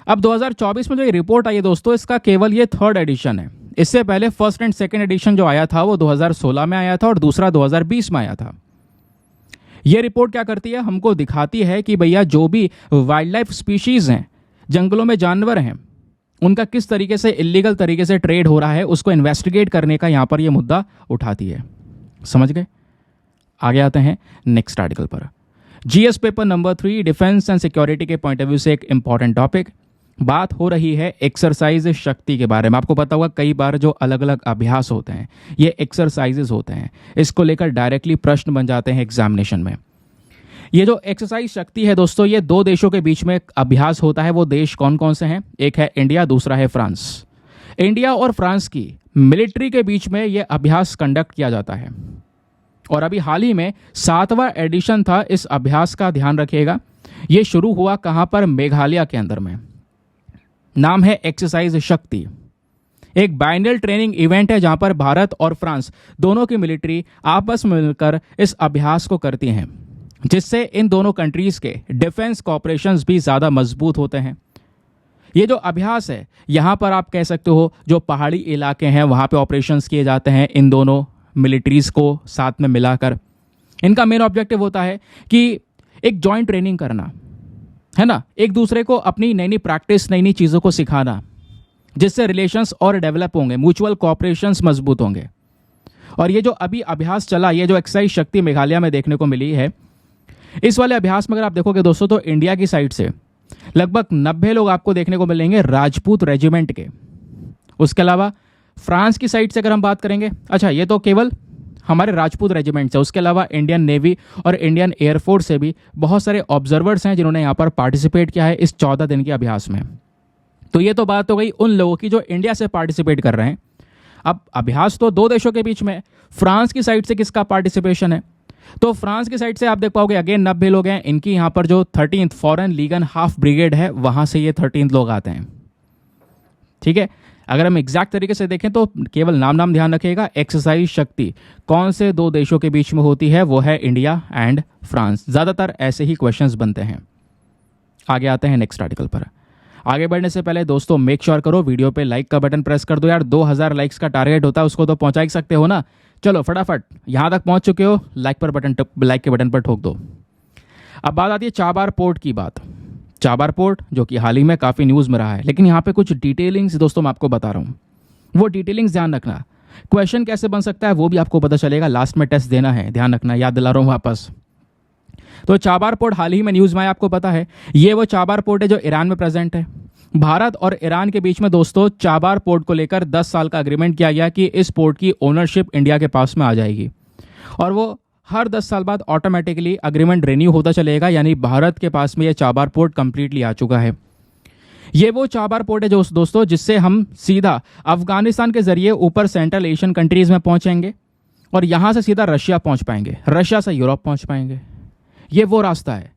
अब 2024 में जो ये रिपोर्ट आई है दोस्तों, इसका केवल ये 3rd एडिशन है। इससे पहले 1st एंड 2nd एडिशन जो आया था वो 2016 में आया था और दूसरा 2020 में आया था। ये रिपोर्ट क्या करती है, हमको दिखाती है कि भैया जो भी वाइल्ड लाइफ स्पीशीज हैं, जंगलों में जानवर हैं, उनका किस तरीके से इलीगल तरीके से ट्रेड हो रहा है, उसको इन्वेस्टिगेट करने का यहाँ पर ये मुद्दा उठाती है। समझ गए? आगे आते हैं नेक्स्ट आर्टिकल पर। GS paper number 3, defence and security के पॉइंट ऑफ व्यू से एक इंपॉर्टेंट टॉपिक। बात हो रही है एक्सरसाइज शक्ति के बारे में। आपको पता होगा कई बार जो अलग अलग अभ्यास होते हैं ये एक्सरसाइजेज होते हैं, इसको लेकर डायरेक्टली प्रश्न बन जाते हैं एग्जामिनेशन में। ये जो एक्सरसाइज शक्ति है दोस्तों, ये 2 देशों के बीच में अभ्यास होता है। वो देश कौन कौन से हैं? एक है इंडिया, दूसरा है फ्रांस। इंडिया और फ्रांस की मिलिट्री के बीच में ये अभ्यास कंडक्ट किया जाता है और अभी हाल ही में 7वां एडिशन था इस अभ्यास का। ध्यान रखिएगा, ये शुरू हुआ कहाँ पर? मेघालय के अंदर में। नाम है एक्सरसाइज शक्ति। एक बाइनल ट्रेनिंग इवेंट है जहां पर भारत और फ्रांस दोनों की मिलिट्री आपस में मिलकर इस अभ्यास को करती हैं, जिससे इन दोनों कंट्रीज के डिफेंस कॉपरेशंस भी ज़्यादा मजबूत होते हैं। ये जो अभ्यास है यहाँ पर आप कह सकते हो जो पहाड़ी इलाके हैं वहाँ पे ऑपरेशंस किए जाते हैं इन दोनों मिलिट्रीज़ को साथ में मिलाकर। इनका मेन ऑब्जेक्टिव होता है कि एक जॉइंट ट्रेनिंग करना, है ना, एक दूसरे को अपनी नई नई प्रैक्टिस, नई नई चीज़ों को सिखाना, जिससे रिलेशंस और डेवलप होंगे, म्यूचुअल कॉपरेशंस मजबूत होंगे। और ये जो अभी अभ्यास चला, ये जो एक्सरसाइज शक्ति मेघालय में देखने को मिली है, इस वाले अभ्यास में अगर आप देखोगे दोस्तों तो इंडिया की साइड से लगभग 90 लोग आपको देखने को मिलेंगे राजपूत रेजिमेंट के। उसके अलावा फ्रांस की साइड से अगर हम बात करेंगे, अच्छा ये तो केवल हमारे राजपूत रेजिमेंट से, उसके अलावा इंडियन नेवी और इंडियन एयरफोर्स से भी बहुत सारे ऑब्जर्वर्स हैं जिन्होंने यहाँ पर पार्टिसिपेट किया है इस 14 दिन के अभ्यास में। तो ये तो बात हो गई उन लोगों की जो इंडिया से पार्टिसिपेट कर रहे हैं। अब अभ्यास तो 2 देशों के बीच में, फ्रांस की साइड से किसका पार्टिसिपेशन है? तो फ्रांस की साइड से आप देख पाओगे अगेन 90 लोग हैं। इनकी यहाँ पर जो 13th foreign ligand half brigade है वहाँ से ये 13 लोग आते हैं। ठीक है, अगर हम एग्जैक्ट तरीके से देखें तो केवल नाम ध्यान रखिएगा। एक्सरसाइज शक्ति कौन से 2 देशों के बीच में होती है? वो है इंडिया एंड फ्रांस। ज़्यादातर ऐसे ही क्वेश्चंस बनते हैं। आगे आते हैं नेक्स्ट आर्टिकल पर। आगे बढ़ने से पहले दोस्तों मेक श्योर करो वीडियो पे लाइक का बटन प्रेस कर दो यार। 2000 लाइक्स का टारगेट होता है, उसको तो पहुंचा ही सकते हो ना। चलो फटाफट, यहाँ तक पहुंच चुके हो, लाइक के बटन पर ठोक दो। अब बात आती है चाबार पोर्ट की बात। चाबार पोर्ट जो कि हाल ही में काफ़ी न्यूज़ में रहा है, लेकिन यहाँ पे कुछ डिटेलिंग्स दोस्तों मैं आपको बता रहा हूँ, वो डिटेलिंग्स ध्यान रखना। क्वेश्चन कैसे बन सकता है वो भी आपको पता चलेगा, लास्ट में टेस्ट देना है, ध्यान रखना, याद दिला रहा हूँ वापस। तो चाबार पोर्ट हाल ही में न्यूज़ में आया, आपको पता है ये वो चाबार पोर्ट है जो ईरान में प्रेजेंट है। भारत और ईरान के बीच में दोस्तों चाबार पोर्ट को लेकर 10 साल का एग्रीमेंट किया गया कि इस पोर्ट की ओनरशिप इंडिया के पास में आ जाएगी और वो हर 10 साल बाद ऑटोमेटिकली एग्रीमेंट रिन्यू होता चलेगा। यानी भारत के पास में ये चाबार पोर्ट कंप्लीटली आ चुका है। ये वो चाबार पोर्ट है जो दोस्तों जिससे हम सीधा अफगानिस्तान के जरिए ऊपर सेंट्रल एशियन कंट्रीज में पहुंचेंगे और यहाँ से सीधा रशिया पहुंच पाएंगे, रशिया से यूरोप पहुंच पाएंगे। ये वो रास्ता है।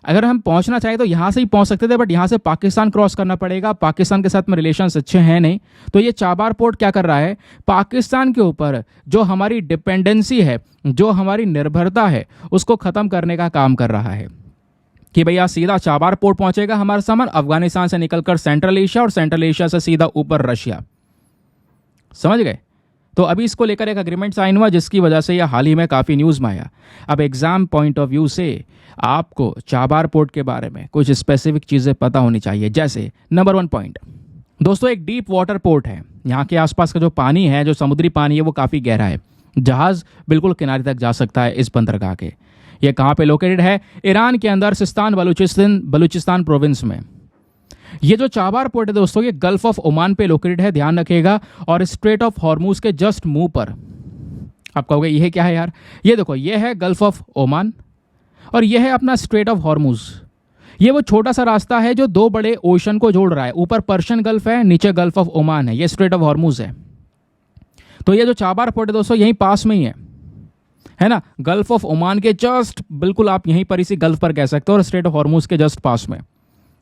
अगर हम पहुंचना चाहें तो यहाँ से ही पहुंच सकते थे, बट यहाँ से पाकिस्तान क्रॉस करना पड़ेगा। पाकिस्तान के साथ में रिलेशंस अच्छे हैं नहीं। तो ये चाबार पोर्ट क्या कर रहा है, पाकिस्तान के ऊपर जो हमारी डिपेंडेंसी है, जो हमारी निर्भरता है, उसको ख़त्म करने का काम कर रहा है कि भैया सीधा चाबार पोर्ट पहुंचेगा हमारा सामान अफगानिस्तान से निकलकर सेंट्रल एशिया और सेंट्रल एशिया से सीधा ऊपर रशिया। समझ गए? तो अभी इसको लेकर एक एग्रीमेंट साइन हुआ जिसकी वजह से यह हाल ही में काफ़ी न्यूज़ में आया। अब एग्जाम पॉइंट ऑफ व्यू से आपको चाबार पोर्ट के बारे में कुछ स्पेसिफिक चीज़ें पता होनी चाहिए। जैसे नंबर 1 पॉइंट दोस्तों, एक डीप वाटर पोर्ट है। यहाँ के आसपास का जो पानी है, जो समुद्री पानी है, वो काफ़ी गहरा है। जहाज़ बिल्कुल किनारे तक जा सकता है इस बंदरगाह के। ये कहाँ पे लोकेटेड है? ईरान के अंदर सिस्तान बलूचिस्तान प्रोविंस में। ये जो चाबार पोर्ट है दोस्तों, ये गल्फ ऑफ ओमान पे लोकेटेड है, ध्यान रखिएगा, और स्ट्रेट ऑफ हॉर्मूज के जस्ट मुंह पर। आप कहोगे ये क्या है यार? ये देखो, ये है गल्फ ऑफ ओमान और ये है अपना स्ट्रेट ऑफ हॉर्मूज। ये वो छोटा सा रास्ता है जो दो बड़े ओशन को जोड़ रहा है। ऊपर पर्शियन गल्फ है, नीचे गल्फ ऑफ ओमान है, ये स्ट्रेट ऑफ हॉर्मूज है। तो ये जो चाबार पोर्ट है दोस्तों, यहीं पास में ही है ना, गल्फ ऑफ ओमान के जस्ट बिल्कुल आप यहीं पर इसी गल्फ पर कह सकते हो, और स्ट्रेट ऑफ हॉर्मूज के जस्ट पास में।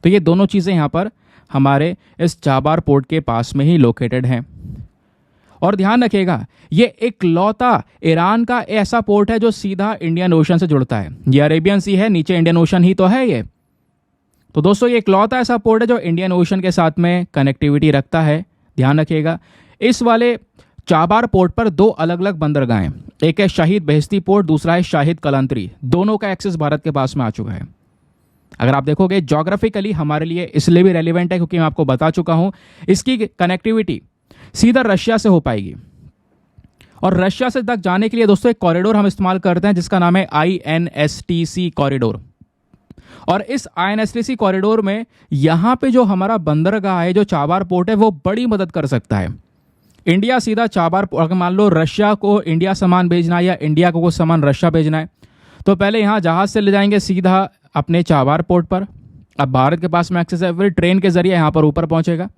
तो ये दोनों चीज़ें यहाँ पर हमारे इस चाबार पोर्ट के पास में ही लोकेटेड हैं। और ध्यान रखिएगा, ये इकलौता ईरान का ऐसा पोर्ट है जो सीधा इंडियन ओशन से जुड़ता है। ये अरेबियन सी है, नीचे इंडियन ओशन ही तो है ये। तो दोस्तों ये इकलौता ऐसा पोर्ट है जो इंडियन ओशन के साथ में कनेक्टिविटी रखता है। ध्यान रखिएगा, इस वाले चाबार पोर्ट पर दो अलग अलग बंदरगाह हैं। एक है शाहिद बेहस्ती पोर्ट, दूसरा है शाहिद कलांतरी। दोनों का एक्सेस भारत के पास में आ चुका है। अगर आप देखोगे ज्योग्राफिकली हमारे लिए इसलिए भी रेलिवेंट है क्योंकि मैं आपको बता चुका हूं, इसकी कनेक्टिविटी सीधा रशिया से हो पाएगी। और रशिया से तक जाने के लिए दोस्तों एक कॉरिडोर हम इस्तेमाल करते हैं जिसका नाम है INSTC कॉरिडोर। और इस INSTC कॉरिडोर में यहां पे जो हमारा बंदरगाह है, जो चाबार पोर्ट है, वो बड़ी मदद कर सकता है। इंडिया सीधा चाबार, अगर मान लो रशिया को इंडिया सामान भेजना है या इंडिया को सामान रशिया भेजना है, तो पहले यहाँ जहाज से ले जाएंगे सीधा अपने चाबार पोर्ट पर। अब भारत के पास में एक्सेस है, फिर ट्रेन के जरिए यहाँ पर ऊपर पहुंचेगा,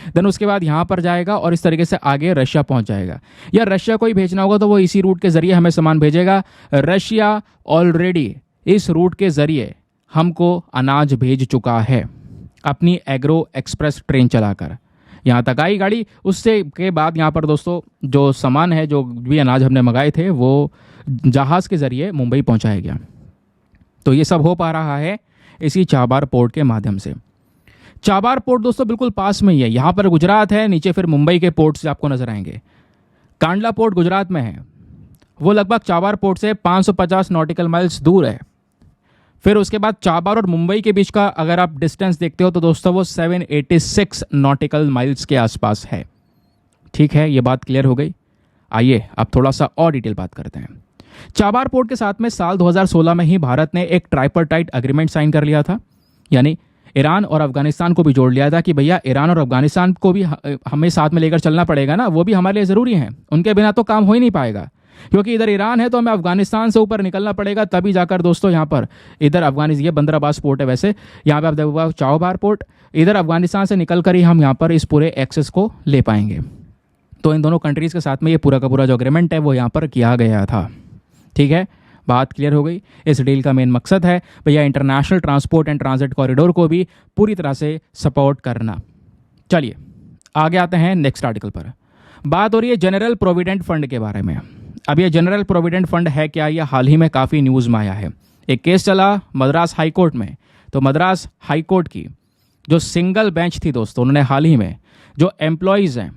देन उसके बाद यहाँ पर जाएगा और इस तरीके से आगे रशिया पहुंच जाएगा। या रशिया को ही भेजना होगा तो वो इसी रूट के जरिए हमें सामान भेजेगा। रशिया ऑलरेडी इस रूट के जरिए हमको अनाज भेज चुका है अपनी एग्रो एक्सप्रेस ट्रेन चलाकर। यहाँ तक आई गाड़ी, उससे के बाद यहाँ पर दोस्तों जो सामान है, जो भी अनाज हमने मंगाए थे, वो जहाज़ के ज़रिए मुंबई पहुँचाया गया। तो ये सब हो पा रहा है इसी चाबार पोर्ट के माध्यम से। चाबार पोर्ट दोस्तों बिल्कुल पास में ही है। यहाँ पर गुजरात है, नीचे फिर मुंबई के पोर्ट से आपको नजर आएंगे। कांडला पोर्ट गुजरात में है, वो लगभग चाबार पोर्ट से 550 नॉटिकल माइल्स दूर है। फिर उसके बाद चाबार और मुंबई के बीच का अगर आप डिस्टेंस देखते हो तो दोस्तों वो 786 नॉटिकल माइल्स के आसपास है। ठीक है, ये बात क्लियर हो गई। आइए अब थोड़ा सा और डिटेल बात करते हैं। चाबार पोर्ट के साथ में साल 2016 में ही भारत ने एक ट्राइपरटाइट एग्रीमेंट साइन कर लिया था, यानी ईरान और अफगानिस्तान को भी जोड़ लिया था कि भैया ईरान और अफगानिस्तान को भी हमें साथ में लेकर चलना पड़ेगा ना, वो भी हमारे लिए ज़रूरी है। उनके बिना तो काम हो ही नहीं पाएगा, क्योंकि इधर ईरान है तो हमें अफगानिस्तान से ऊपर निकलना पड़ेगा, तभी जाकर दोस्तों यहाँ पर इधर अफगानिस्तान, ये बंदर अब्बास पोर्ट है वैसे, यहाँ पे आप देखो चाबार पोर्ट, इधर अफगानिस्तान से निकल कर ही हम यहाँ पर इस पूरे एक्सेस को ले पाएंगे। तो इन दोनों कंट्रीज़ के साथ में ये पूरा का पूरा जो एग्रीमेंट है वो यहाँ पर किया गया था। ठीक है, बात क्लियर हो गई। इस डील का मेन मकसद है भैया international transport and transit corridor को भी पूरी तरह से सपोर्ट करना। चलिए आगे आते हैं नेक्स्ट आर्टिकल पर। बात हो रही है जनरल प्रोविडेंट फंड के बारे में। अब ये जनरल प्रोविडेंट फंड है क्या, ये हाल ही में काफ़ी न्यूज़ में आया है। एक केस चला मद्रास हाई कोर्ट में, तो मद्रास हाई कोर्ट की जो सिंगल बेंच थी दोस्तों, उन्होंने हाल ही में जो एम्प्लॉयज़ हैं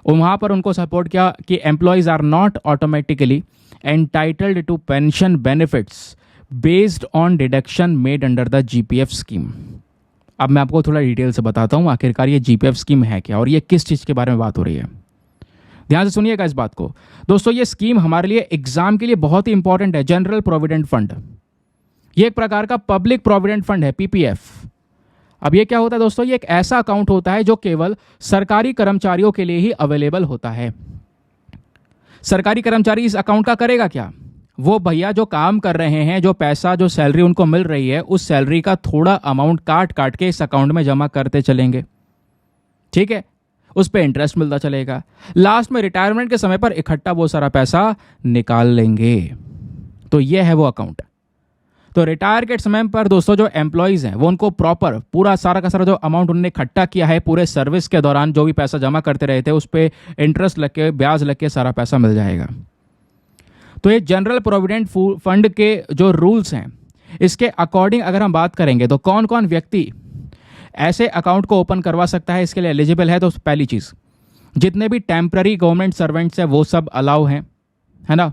वहाँ पर उनको सपोर्ट किया कि employees are not automatically entitled to pension benefits based on deduction made under the GPF scheme. अब मैं आपको थोड़ा डिटेल से बताता हूँ आखिरकार ये GPF स्कीम है क्या और ये किस चीज़ के बारे में बात हो रही है। ध्यान से सुनिएगा इस बात को दोस्तों। ये स्कीम हमारे लिए एग्जाम के लिए बहुत ही इंपॉर्टेंट है। जनरल प्रोविडेंट फंड ये एक प्रकार का पब्लिक प्रोविडेंट फंड है, PPF। अब ये क्या होता है दोस्तों, ये एक ऐसा अकाउंट होता है जो केवल सरकारी कर्मचारियों के लिए ही अवेलेबल होता है। सरकारी कर्मचारी इस अकाउंट का करेगा क्या, वो भैया जो काम कर रहे हैं, जो पैसा जो सैलरी उनको मिल रही है, उस सैलरी का थोड़ा अमाउंट काट काट के इस अकाउंट में जमा करते चलेंगे। ठीक है, उस पर इंटरेस्ट मिलता चलेगा। लास्ट में रिटायरमेंट के समय पर इकट्ठा वो सारा पैसा निकाल लेंगे। तो ये है वो अकाउंट। तो रिटायर के समय पर दोस्तों जो एम्प्लॉयज़ हैं वो उनको प्रॉपर पूरा सारा का सारा जो अमाउंट उन्होंने इकट्ठा किया है पूरे सर्विस के दौरान, जो भी पैसा जमा करते रहे थे, उस पर इंटरेस्ट लग के, ब्याज लग के सारा पैसा मिल जाएगा। तो ये जनरल प्रोविडेंट फंड के जो रूल्स हैं, इसके अकॉर्डिंग अगर हम बात करेंगे तो कौन कौन व्यक्ति ऐसे अकाउंट को ओपन करवा सकता है, इसके लिए एलिजिबल है। तो पहली चीज़, जितने भी टेम्पररी गवर्नमेंट सर्वेंट्स हैं वो सब अलाउ हैं, है ना,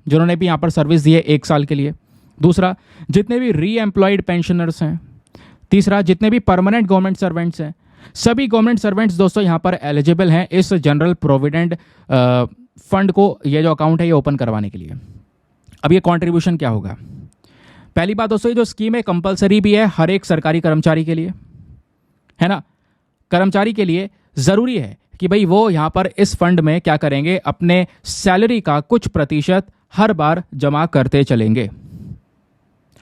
जिन्होंने भी यहाँ पर सर्विस दी है 1 साल के लिए। दूसरा, जितने भी री एम्प्लॉयड पेंशनर्स हैं। तीसरा, जितने भी परमानेंट गवर्नमेंट सर्वेंट्स हैं। सभी गवर्नमेंट सर्वेंट्स दोस्तों यहाँ पर एलिजिबल हैं इस जनरल प्रोविडेंट फंड को, ये जो अकाउंट है ये ओपन करवाने के लिए। अब ये कॉन्ट्रीब्यूशन क्या होगा? पहली बात दोस्तों, ये जो स्कीम है कंपलसरी भी है हर एक सरकारी कर्मचारी के लिए, है ना। कर्मचारी के लिए ज़रूरी है कि भाई वो यहाँ पर इस फंड में क्या करेंगे, अपने सैलरी का कुछ प्रतिशत हर बार जमा करते चलेंगे,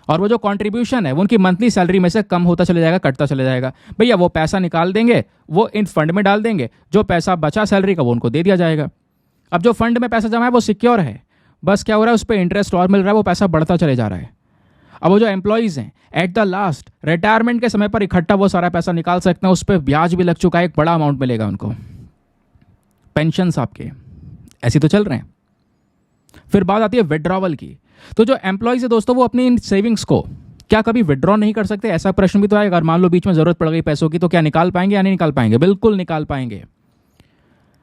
और वो जो कंट्रीब्यूशन है वो उनकी मंथली सैलरी में से कम होता चले जाएगा, कटता चले जाएगा। भैया वो पैसा निकाल देंगे, वो इन फंड में डाल देंगे, जो पैसा बचा सैलरी का वो उनको दे दिया जाएगा। अब जो फंड में पैसा जमा है वो सिक्योर है, बस क्या हो रहा है, उस पर इंटरेस्ट और मिल रहा है, वो पैसा बढ़ता चले जा रहा है। अब वो जो एम्प्लॉयज़ हैं एट द लास्ट रिटायरमेंट के समय पर इकट्ठा वो सारा पैसा निकाल सकते हैं, उस पर ब्याज भी लग चुका है, एक बड़ा अमाउंट मिलेगा उनको। पेंशन आपके ऐसे तो चल रहे हैं। फिर बात आती है विड्रॉवल की। तो जो एम्प्लॉयज़ है दोस्तों वो अपनी इन सेविंग्स को क्या कभी विड्रॉ नहीं कर सकते? ऐसा प्रश्न भी तो आएगा। अगर मान लो बीच में ज़रूरत पड़ गई पैसों की, तो क्या निकाल पाएंगे या नहीं निकाल पाएंगे? बिल्कुल निकाल पाएंगे,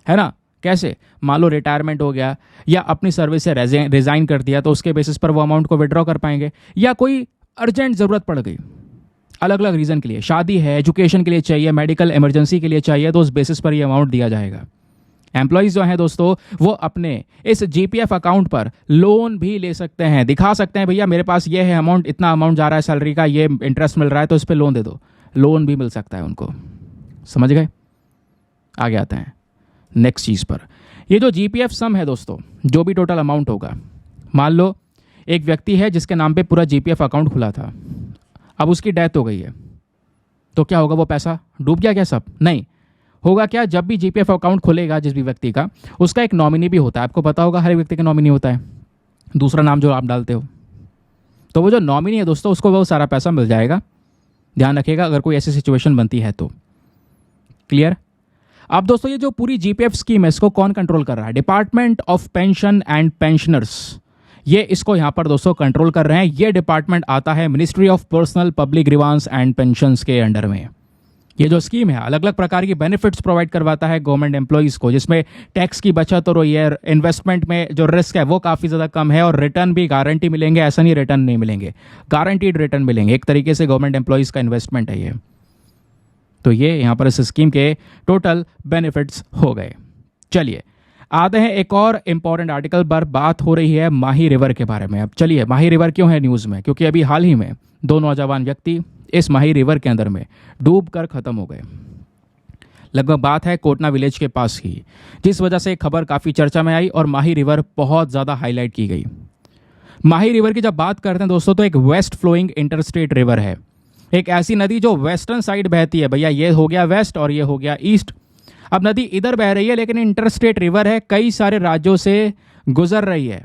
है ना। कैसे? मान लो रिटायरमेंट हो गया या अपनी सर्विस से रिजाइन कर दिया, तो उसके बेसिस पर वो अमाउंट को विड्रॉ कर पाएंगे। या कोई अर्जेंट ज़रूरत पड़ गई अलग अलग रीज़न के लिए, शादी है, एजुकेशन के लिए चाहिए, मेडिकल इमरजेंसी के लिए चाहिए, तो उस बेसिस पर ये अमाउंट दिया जाएगा। एम्प्लॉयज़ जो हैं दोस्तों वो अपने इस जीपीएफ अकाउंट पर लोन भी ले सकते हैं, दिखा सकते हैं भैया मेरे पास ये है अमाउंट, इतना अमाउंट जा रहा है सैलरी का, ये इंटरेस्ट मिल रहा है, तो इस पर लोन दे दो। लोन भी मिल सकता है उनको। समझ गए? आगे आते हैं नेक्स्ट चीज़ पर। ये जो जीपीएफ सम है दोस्तों, जो भी टोटल अमाउंट होगा, मान लो एक व्यक्ति है जिसके नाम पे पूरा जीपीएफ अकाउंट खुला था, अब उसकी डेथ हो गई है, तो क्या होगा? वो पैसा डूब गया क्या सब? नहीं। होगा क्या, जब भी जीपीएफ अकाउंट खुलेगा जिस भी व्यक्ति का, उसका एक नॉमिनी भी होता है। आपको पता होगा हर एक व्यक्ति का नॉमिनी होता है, दूसरा नाम जो आप डालते हो, तो वो जो नॉमिनी है दोस्तों उसको वो सारा पैसा मिल जाएगा। ध्यान रखिएगा अगर कोई ऐसी सिचुएशन बनती है तो। क्लियर? अब दोस्तों ये जो पूरी जीपीएफ स्कीम है इसको कौन कंट्रोल कर रहा है? Department of pension and pensioners, ये इसको यहाँ पर दोस्तों कंट्रोल कर रहे हैं। ये डिपार्टमेंट आता है ministry of personnel public grievance and pensions के अंडर में। ये जो स्कीम है अलग अलग प्रकार की बेनिफिट्स प्रोवाइड करवाता है गवर्नमेंट एम्प्लॉयज़ को, जिसमें टैक्स की बचत और ये इन्वेस्टमेंट में जो रिस्क है वो काफ़ी ज़्यादा कम है, और रिटर्न भी गारंटी मिलेंगे। ऐसा नहीं रिटर्न नहीं मिलेंगे, गारंटीड रिटर्न मिलेंगे। एक तरीके से गवर्नमेंट एम्प्लॉयज़ का इन्वेस्टमेंट है ये। तो ये यहाँ पर इस स्कीम के टोटल बेनिफिट्स हो गए। चलिए आते हैं एक और इम्पॉर्टेंट आर्टिकल पर। बात हो रही है माही रिवर के बारे में। अब चलिए, माही रिवर क्यों है न्यूज़ में? क्योंकि अभी हाल ही में 2 नौजवान व्यक्ति इस माही रिवर के अंदर में डूब कर खत्म हो गए। लगभग बात है कोटना विलेज के पास ही, जिस वजह से खबर काफ़ी चर्चा में आई और माही रिवर बहुत ज़्यादा हाईलाइट की गई। माही रिवर की जब बात करते हैं दोस्तों, तो एक वेस्ट फ्लोइंग इंटरस्टेट रिवर है, एक ऐसी नदी जो वेस्टर्न साइड बहती है। भैया ये हो गया वेस्ट और ये हो गया ईस्ट। अब नदी इधर बह रही है, लेकिन इंटरस्टेट रिवर है, कई सारे राज्यों से गुजर रही है।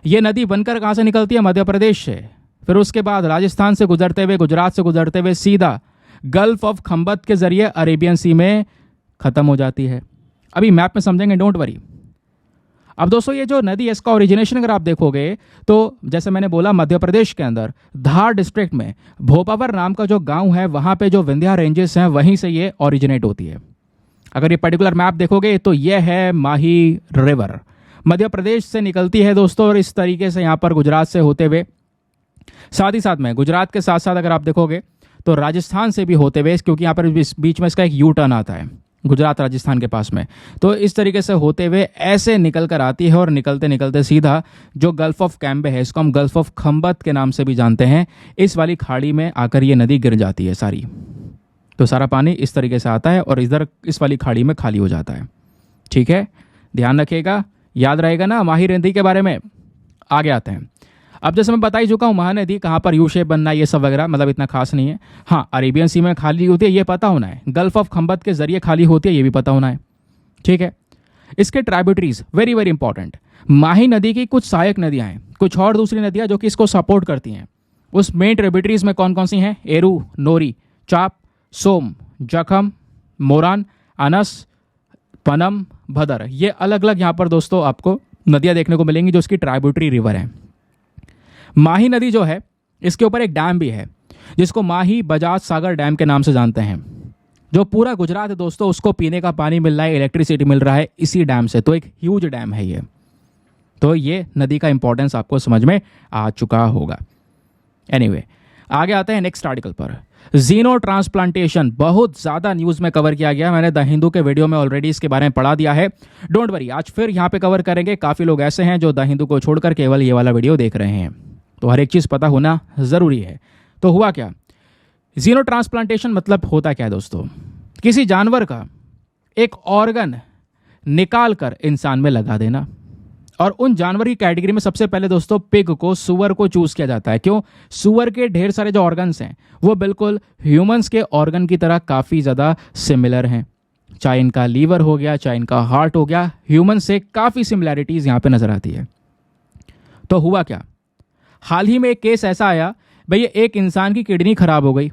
ये नदी बनकर कहाँ से निकलती है? मध्य प्रदेश से। फिर उसके बाद राजस्थान से गुजरते हुए, गुजरात से गुजरते हुए सीधा गल्फ ऑफ खंबत के जरिए अरेबियन सी में खत्म हो जाती है। अभी मैप में समझेंगे, डोंट वरी। अब दोस्तों ये जो नदी है इसका ओरिजिनेशन अगर आप देखोगे तो जैसे मैंने बोला मध्य प्रदेश के अंदर धार डिस्ट्रिक्ट में भोपावर नाम का जो गांव है वहां पे जो विंध्या रेंजेस हैं वहीं से ये ओरिजिनेट होती है। अगर ये पर्टिकुलर मैप देखोगे तो ये है माही रिवर, मध्य प्रदेश से निकलती है दोस्तों, और इस तरीके से यहाँ पर गुजरात से होते हुए, साथ ही साथ में गुजरात के साथ साथ अगर आप देखोगे तो राजस्थान से भी होते हुए, क्योंकि यहाँ पर बीच में इसका एक यू टर्न आता है गुजरात राजस्थान के पास में, तो इस तरीके से होते हुए ऐसे निकल कर आती है और निकलते निकलते सीधा जो गल्फ ऑफ कैम्बे है, इसको हम गल्फ ऑफ खंबत के नाम से भी जानते हैं, इस वाली खाड़ी में आकर ये नदी गिर जाती है सारी। तो सारा पानी इस तरीके से आता है और इधर इस वाली खाड़ी में खाली हो जाता है। ठीक है, ध्यान रखिएगा, याद रहेगा ना माही नदी के बारे में। आगे आते हैं। अब जैसे मैं बता ही चुका हूँ महानदी कहाँ पर यू शेप बनना ये सब वगैरह मतलब इतना खास नहीं है। हाँ, अरेबियन सी में खाली होती है ये पता होना है, गल्फ ऑफ खंबत के जरिए खाली होती है ये भी पता होना है। ठीक है, इसके ट्राइब्यूटरीज वेरी वेरी इंपॉर्टेंट। माही नदी की कुछ सहायक नदियाँ हैं, कुछ और दूसरी नदियाँ जो कि इसको सपोर्ट करती हैं। उस मेन ट्रिब्यूटरीज में कौन कौन सी हैं? एरू, नोरी, चाप, सोम, जखम, मोरान, अनस, पनम, भदर, ये अलग अलग यहाँ पर दोस्तों आपको नदियाँ देखने को मिलेंगी जो इसकी ट्राइब्यूटरी रिवर है। माही नदी जो है इसके ऊपर एक डैम भी है जिसको माही बजाज सागर डैम के नाम से जानते हैं। जो पूरा गुजरात है दोस्तों उसको पीने का पानी मिल रहा है, इलेक्ट्रिसिटी मिल रहा है इसी डैम से, तो एक ह्यूज डैम है ये। तो ये नदी का इंपॉर्टेंस आपको समझ में आ चुका होगा। एनीवे, आगे आते हैं नेक्स्ट आर्टिकल पर। जीनो ट्रांसप्लांटेशन बहुत ज़्यादा न्यूज़ में कवर किया गया, मैंने द हिंदू के वीडियो में ऑलरेडी इसके बारे में पढ़ा दिया है। डोंट वरी, आज फिर यहाँ पे कवर करेंगे। काफ़ी लोग ऐसे हैं जो द हिंदू को छोड़कर केवल ये वाला वीडियो देख रहे हैं, तो हर एक चीज़ पता होना ज़रूरी है। तो हुआ क्या, जीनो ट्रांसप्लांटेशन मतलब होता क्या है दोस्तों? किसी जानवर का एक ऑर्गन निकाल कर इंसान में लगा देना। और उन जानवर की कैटेगरी में सबसे पहले दोस्तों पिग को, सुअर को चूज किया जाता है। क्यों? सुअर के ढेर सारे जो ऑर्गन्स हैं वो बिल्कुल ह्यूमंस के ऑर्गन की तरह काफ़ी ज़्यादा सिमिलर हैं। चाहे इनका लीवर हो गया, चाहे इनका हार्ट हो गया, ह्यूमन से काफ़ी सिमिलैरिटीज़ यहाँ पे नज़र आती है। तो हुआ क्या, हाल ही में एक केस ऐसा आया, भैया एक इंसान की किडनी खराब हो गई,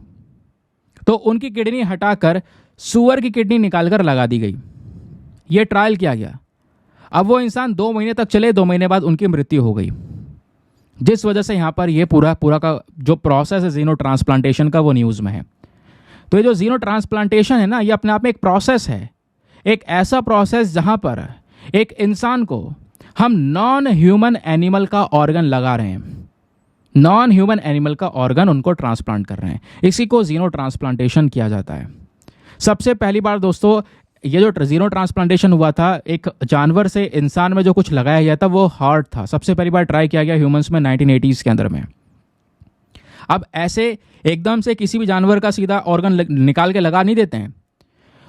तो उनकी किडनी हटाकर सुअर की किडनी निकालकर लगा दी गई। ये ट्रायल किया गया। अब वो इंसान 2 महीने तक चले, 2 महीने बाद उनकी मृत्यु हो गई, जिस वजह से यहाँ पर ये पूरा का जो प्रोसेस है जीनो ट्रांसप्लांटेशन का वो न्यूज़ में है। तो ये जो जीनो ट्रांसप्लांटेशन है ना, ये अपने आप में एक प्रोसेस है, एक ऐसा प्रोसेस जहाँ पर एक इंसान को हम नॉन ह्यूमन एनिमल का ऑर्गन लगा रहे हैं, नॉन ह्यूमन एनिमल का ऑर्गन उनको ट्रांसप्लांट कर रहे हैं। इसी को जीनो ट्रांसप्लांटेशन किया जाता है। सबसे पहली बार दोस्तों ये जो जीनो ट्रांसप्लांटेशन हुआ था, एक जानवर से इंसान में जो कुछ लगाया गया था वो हार्ट था। सबसे पहली बार ट्राई किया गया ह्यूमंस में 1980s के अंदर में। अब ऐसे एकदम से किसी भी जानवर का सीधा ऑर्गन निकाल के लगा नहीं देते हैं।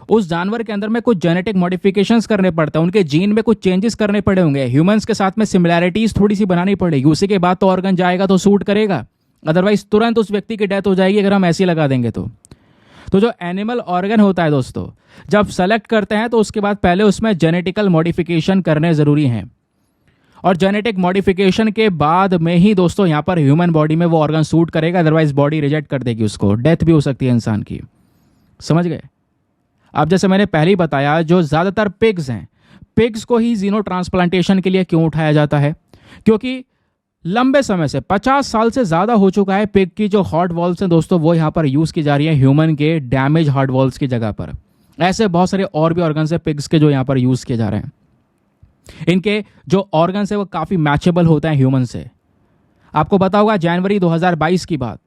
उस जानवर के अंदर में कुछ जेनेटिक मॉडिफिकेशंस करने पड़ते हैं, उनके जीन में कुछ चेंजेस करने पड़े होंगे, ह्यूमंस के साथ में सिमिलैरिटीज थोड़ी सी बनानी पड़ेगी, उसी के बाद तो ऑर्गन जाएगा तो सूट करेगा। अदरवाइज तुरंत उस व्यक्ति की डेथ हो जाएगी अगर हम ऐसे लगा देंगे तो जो एनिमल ऑर्गन होता है दोस्तों, जब सेलेक्ट करते हैं तो उसके बाद पहले उसमें जेनेटिकल मॉडिफिकेशन करने ज़रूरी हैं, और जेनेटिक मॉडिफिकेशन के बाद में ही दोस्तों यहाँ पर ह्यूमन बॉडी में वो ऑर्गन सूट करेगा। अदरवाइज बॉडी रिजेक्ट कर देगी उसको, डेथ भी हो सकती है इंसान की। समझ गए? अब जैसे मैंने पहले ही बताया, जो ज़्यादातर पिग्स हैं, पिग्स को ही जीनो ट्रांसप्लांटेशन के लिए क्यों उठाया जाता है? क्योंकि लंबे समय से 50 साल से ज़्यादा हो चुका है पिग की जो हार्ट वॉल्व्स हैं दोस्तों, वो यहाँ पर यूज़ की जा रही है ह्यूमन के डैमेज हार्ट वॉल्व्स की जगह पर। ऐसे बहुत सारे और भी ऑर्गन्स हैं पिग्स के जो यहाँ पर यूज़ किए जा रहे हैं। इनके जो ऑर्गन्स है वो काफ़ी मैचेबल होते हैं ह्यूमन से। आपको पता होगा जनवरी 2022 की बात,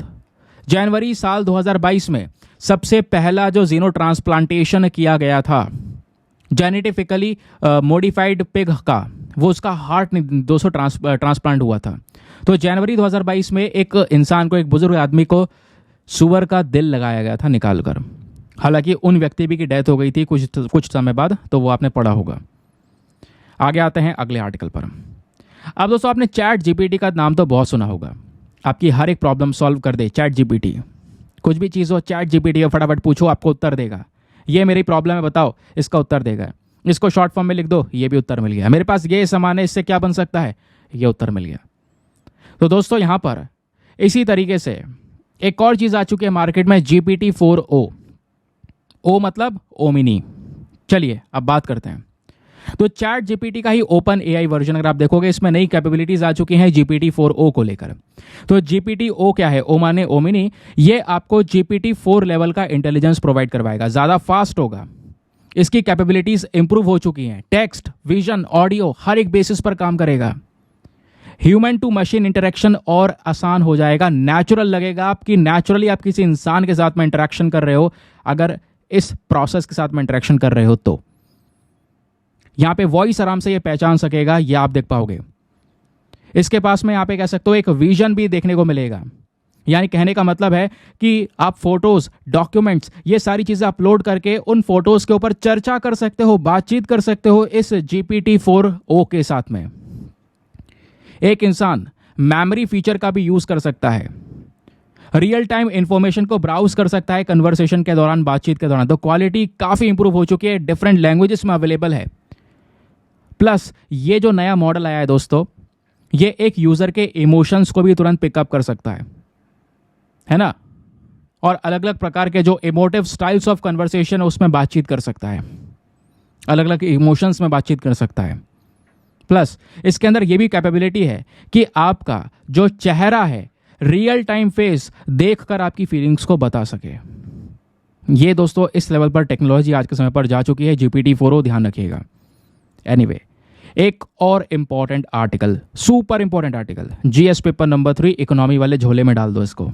जनवरी साल 2022 में सबसे पहला जो जीनो ट्रांसप्लांटेशन किया गया था जेनेटिफिकली मॉडिफाइड पिग का, वो उसका हार्ट 200 ट्रांसप्लांट हुआ था। तो जनवरी 2022 में एक इंसान को, एक बुजुर्ग आदमी को सुअर का दिल लगाया गया था निकाल कर। हालांकि उन व्यक्ति भी की डेथ हो गई थी कुछ समय बाद, तो वो आपने पढ़ा होगा। आगे आते हैं अगले आर्टिकल पर। अब दोस्तों आपने चैट जीपीटी का नाम तो बहुत सुना होगा, आपकी हर एक प्रॉब्लम सॉल्व कर दे चैट जीपीटी। कुछ भी चीज़ हो चैट जीपीटी को फटाफट पूछो, आपको उत्तर देगा। ये मेरी प्रॉब्लम है बताओ, इसका उत्तर देगा। इसको शॉर्ट फॉर्म में लिख दो, ये भी उत्तर मिल गया। मेरे पास ये सामान है, इससे क्या बन सकता है, ये उत्तर मिल गया। तो दोस्तों यहाँ पर इसी तरीके से एक और चीज़ आ चुकी है मार्केट में, GPT-4o। ओ मतलब ओमिनी। चलिए अब बात करते हैं। तो चैट जीपीटी का ही ओपन एआई वर्जन अगर आप देखोगे, इसमें नई कैपेबिलिटीज आ चुकी हैं GPT-4o को लेकर। तो GPT-O क्या है? ओ माने ओमिनी। ये आपको GPT-4 लेवल का इंटेलिजेंस प्रोवाइड करवाएगा, ज़्यादा फास्ट होगा, इसकी कैपेबिलिटीज इंप्रूव हो चुकी हैं, टेक्स्ट, विजन, ऑडियो हर एक बेसिस पर काम करेगा। ह्यूमन टू मशीन इंटरेक्शन और आसान हो जाएगा, नेचुरल लगेगा आपकी, नेचुरली आप किसी इंसान के साथ में इंटरेक्शन कर रहे हो, अगर इस प्रोसेस के साथ में इंटरेक्शन कर रहे हो तो यहाँ पे वॉइस आराम से ये पहचान सकेगा, ये आप देख पाओगे। इसके पास में यहाँ पे कह सकते हो एक विजन भी देखने को मिलेगा। यानी कहने का मतलब है कि आप फोटोज, डॉक्यूमेंट्स, ये सारी चीज़ें अपलोड करके उन फोटोज के ऊपर चर्चा कर सकते हो, बातचीत कर सकते हो इस GPT-4o के साथ में। एक इंसान मेमोरी फीचर का भी यूज़ कर सकता है, रियल टाइम इंफॉर्मेशन को ब्राउज कर सकता है कन्वर्सेशन के दौरान, बातचीत के दौरान। तो क्वालिटी काफ़ी इंप्रूव हो चुकी है, डिफरेंट लैंग्वेजेस में अवेलेबल है। प्लस ये जो नया मॉडल आया है दोस्तों, ये एक यूज़र के इमोशंस को भी तुरंत पिकअप कर सकता है ना, और अलग अलग प्रकार के जो इमोटिव स्टाइल्स ऑफ कन्वर्सेशन है उसमें बातचीत कर सकता है, अलग अलग इमोशंस में बातचीत कर सकता है। प्लस इसके अंदर ये भी कैपेबिलिटी है कि आपका जो चेहरा है, रियल टाइम फेस देखकर आपकी फीलिंग्स को बता सके। ये दोस्तों इस लेवल पर टेक्नोलॉजी आज के समय पर जा चुकी है। GPT-4o ध्यान रखिएगा। एनीवे, एक और important article, super important article, GS paper number 3 economy वाले झोले में डाल दो इसको।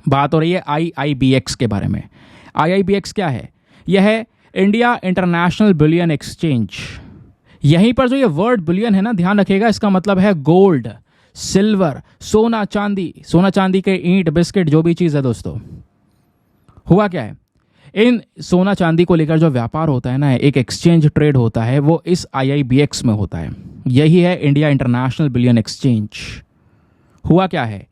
बात हो रही है IIBX के बारे में। IIBX क्या है? यह है इंडिया इंटरनेशनल बुलियन एक्सचेंज। यहीं पर जो ये वर्ड बुलियन है ना, ध्यान रखिएगा, इसका मतलब है गोल्ड, सिल्वर, सोना चांदी, सोना चांदी के ईंट बिस्किट जो भी चीज़ है दोस्तों। हुआ क्या है, इन सोना चांदी को लेकर जो व्यापार होता है ना, एक एक्सचेंज ट्रेड होता है, वो इस IIBX में होता है। यही है इंडिया इंटरनेशनल बुलियन एक्सचेंज। हुआ क्या है,